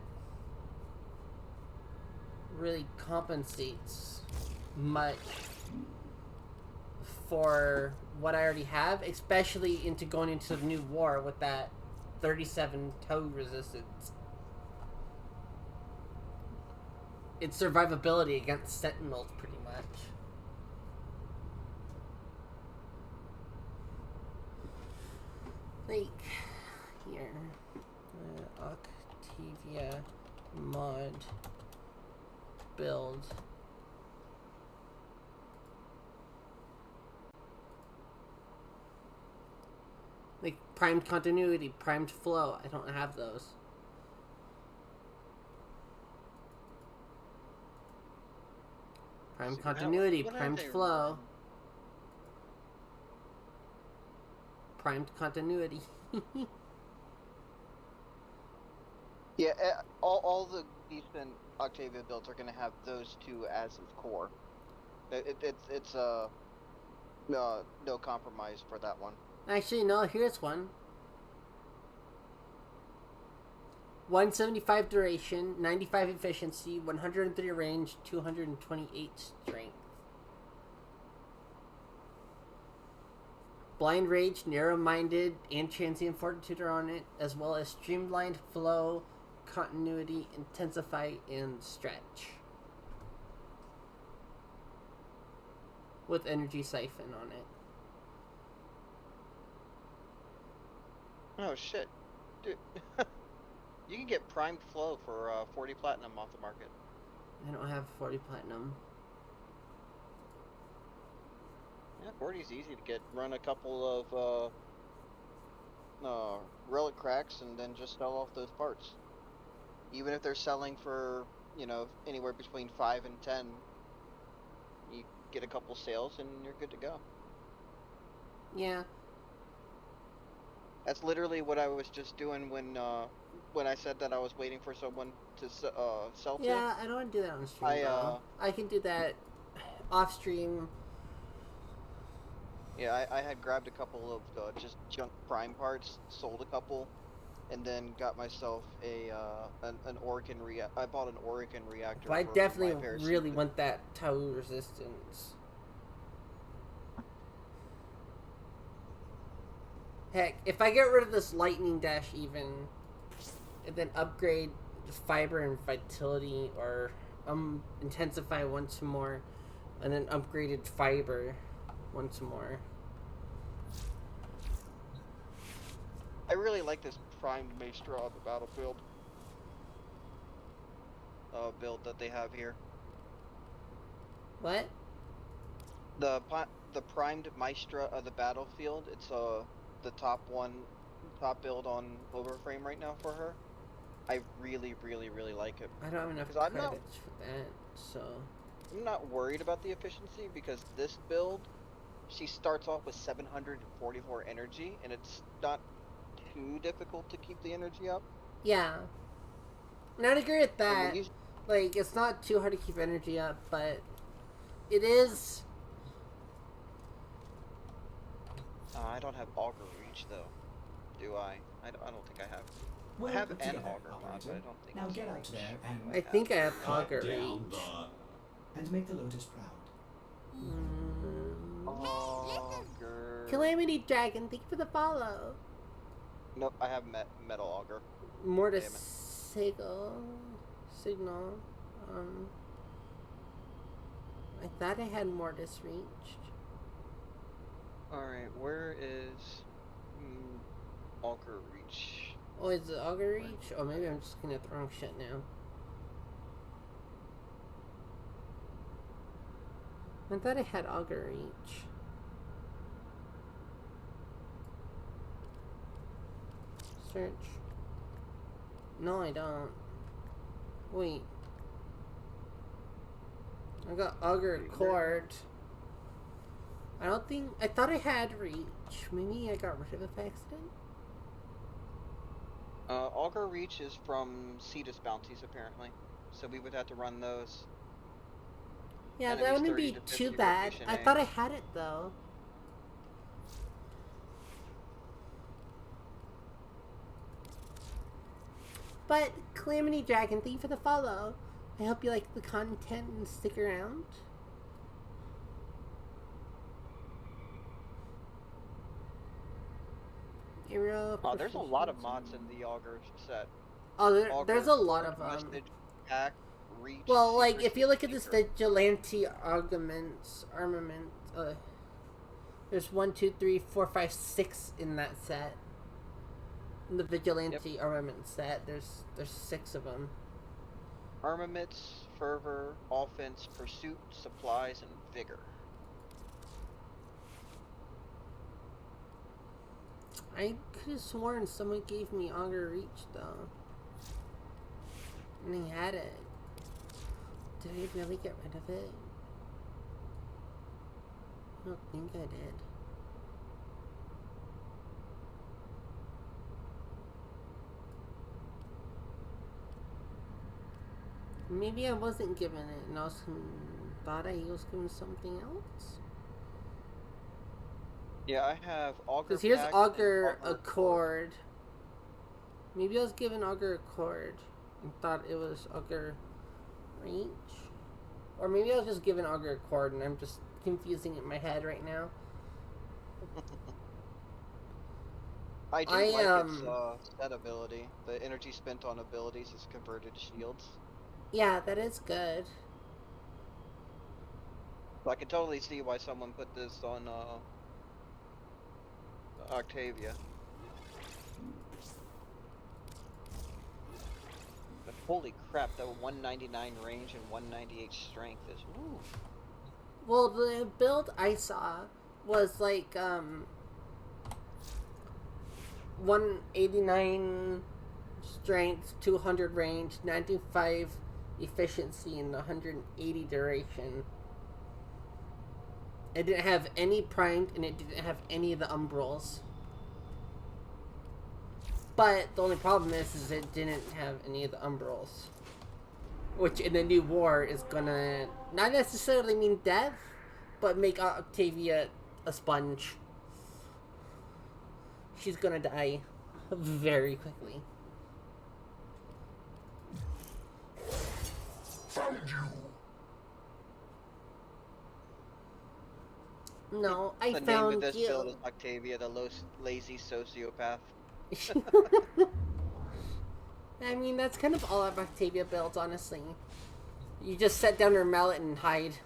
really compensates much for what I already have, especially into going into the new war with that 37 toad resistance. It's survivability against sentinels, pretty much. Like, here. Octavia mod build. Like, primed continuity, primed flow. I don't have those. Primed continuity, what are primed they flow. Primed continuity. Yeah, all the decent Octavia builds are going to have those two as its core. It's no compromise for that one. Actually, no, here's one. 175 duration, 95 efficiency, 103 range, 228 strength. Blind Rage, Narrow-Minded, and Transient Fortitude are on it, as well as Streamlined Flow, Continuity, Intensify, and Stretch. With Energy Siphon on it. Oh shit, dude! You can get primed flow for 40 platinum off the market. I don't have 40 platinum. Yeah, 40 is easy to get. Run a couple of relic cracks and then just sell off those parts. Even if they're selling for, you know, anywhere between 5 and 10, you get a couple sales and you're good to go. Yeah. That's literally what I was just doing when I said that I was waiting for someone to sell to. Yeah, I don't want to do that on stream, though. I can do that off stream. Yeah, I had grabbed a couple of just junk prime parts, sold a couple, and then got myself an Orokin I bought an Orokin reactor. But I for definitely my really want that Tau resistance. Heck, if I get rid of this lightning dash even, and then upgrade fiber and vitality, or intensify once more, and then upgraded fiber once more. I really like this primed Maestra on the battlefield build that they have here. What? The primed Maestra of the battlefield. It's the top build on Overframe right now for her. I really like it. I don't have enough I'm credits for that, so I'm not worried about the efficiency because this build, she starts off with 744 energy, and it's not too difficult to keep the energy up. yeah. And I'd agree with And that. when you- Like, it's not too hard to keep energy up, but it is. I don't have Augur Reach though, do I? I don't think I have. I have Welcome an together, Augur mod, but I don't think Now it's get out Reach. there and I think I have Augur Down, Reach. bot. and make the Lotus proud. Augur. Calamity Dragon, thank you for the follow. Nope, I have Metal Augur. Mortis Damn Signal. I thought I had Mortis reached. Alright, where is Augur Reach? Oh, is it Augur Reach? Oh, maybe I'm just looking at the wrong shit now. I thought I had Augur Reach. Search. No, I don't. Wait. I got Augur Court. I don't think... I thought I had Reach. Maybe I got rid of it by accident? Augur Reach is from Cetus bounties, apparently. So we would have to run those. Yeah, And that it was wouldn't 30 be to too 50 bad. rotation, I eh? thought I had it, though. But, Calamity Dragon, thank you for the follow. I hope you like the content and stick around. Area Oh, there's a lot of proficiency. mods in the Augur set. Oh, Augur, there's a lot of Message, Pack, Reach. Well, like if Secrecy, you look at this Secret. vigilante armament, there's 1, 2, 3, 4, 5, 6 in that set. In the vigilante armament set, there's 6 of them. Armaments, Fervor, Offense, Pursuit, Supplies, and Vigor. I could have sworn someone gave me Augur Reach though, and he had it. Did I really get rid of it? I don't think I did. Maybe I wasn't given it, and I thought I was given something else. Yeah, I have Augur. Because here's Pact and Augur Accord. Maybe I was given Augur Accord and thought it was Augur Reach. Or maybe I was just given Augur Accord and I'm just confusing it in my head right now. I do like its set ability. The energy spent on abilities is converted to shields. Yeah, that is good. So I can totally see why someone put this on Octavia. But holy crap, the 199 range and 198 strength is ooh. Well, the build I saw was like 189 strength, 200 range, 95 efficiency, and 180 duration. It didn't have any primed, and it didn't have any of the umbrals. But the only problem is it didn't have any of the umbrals. Which in the new war is gonna not necessarily mean death, but make Octavia a sponge. She's gonna die very quickly. Found you. No, I The name found of this you. build is Octavia, the lazy sociopath. I mean, that's kind of all of Octavia builds, honestly. You just set down her mallet and hide.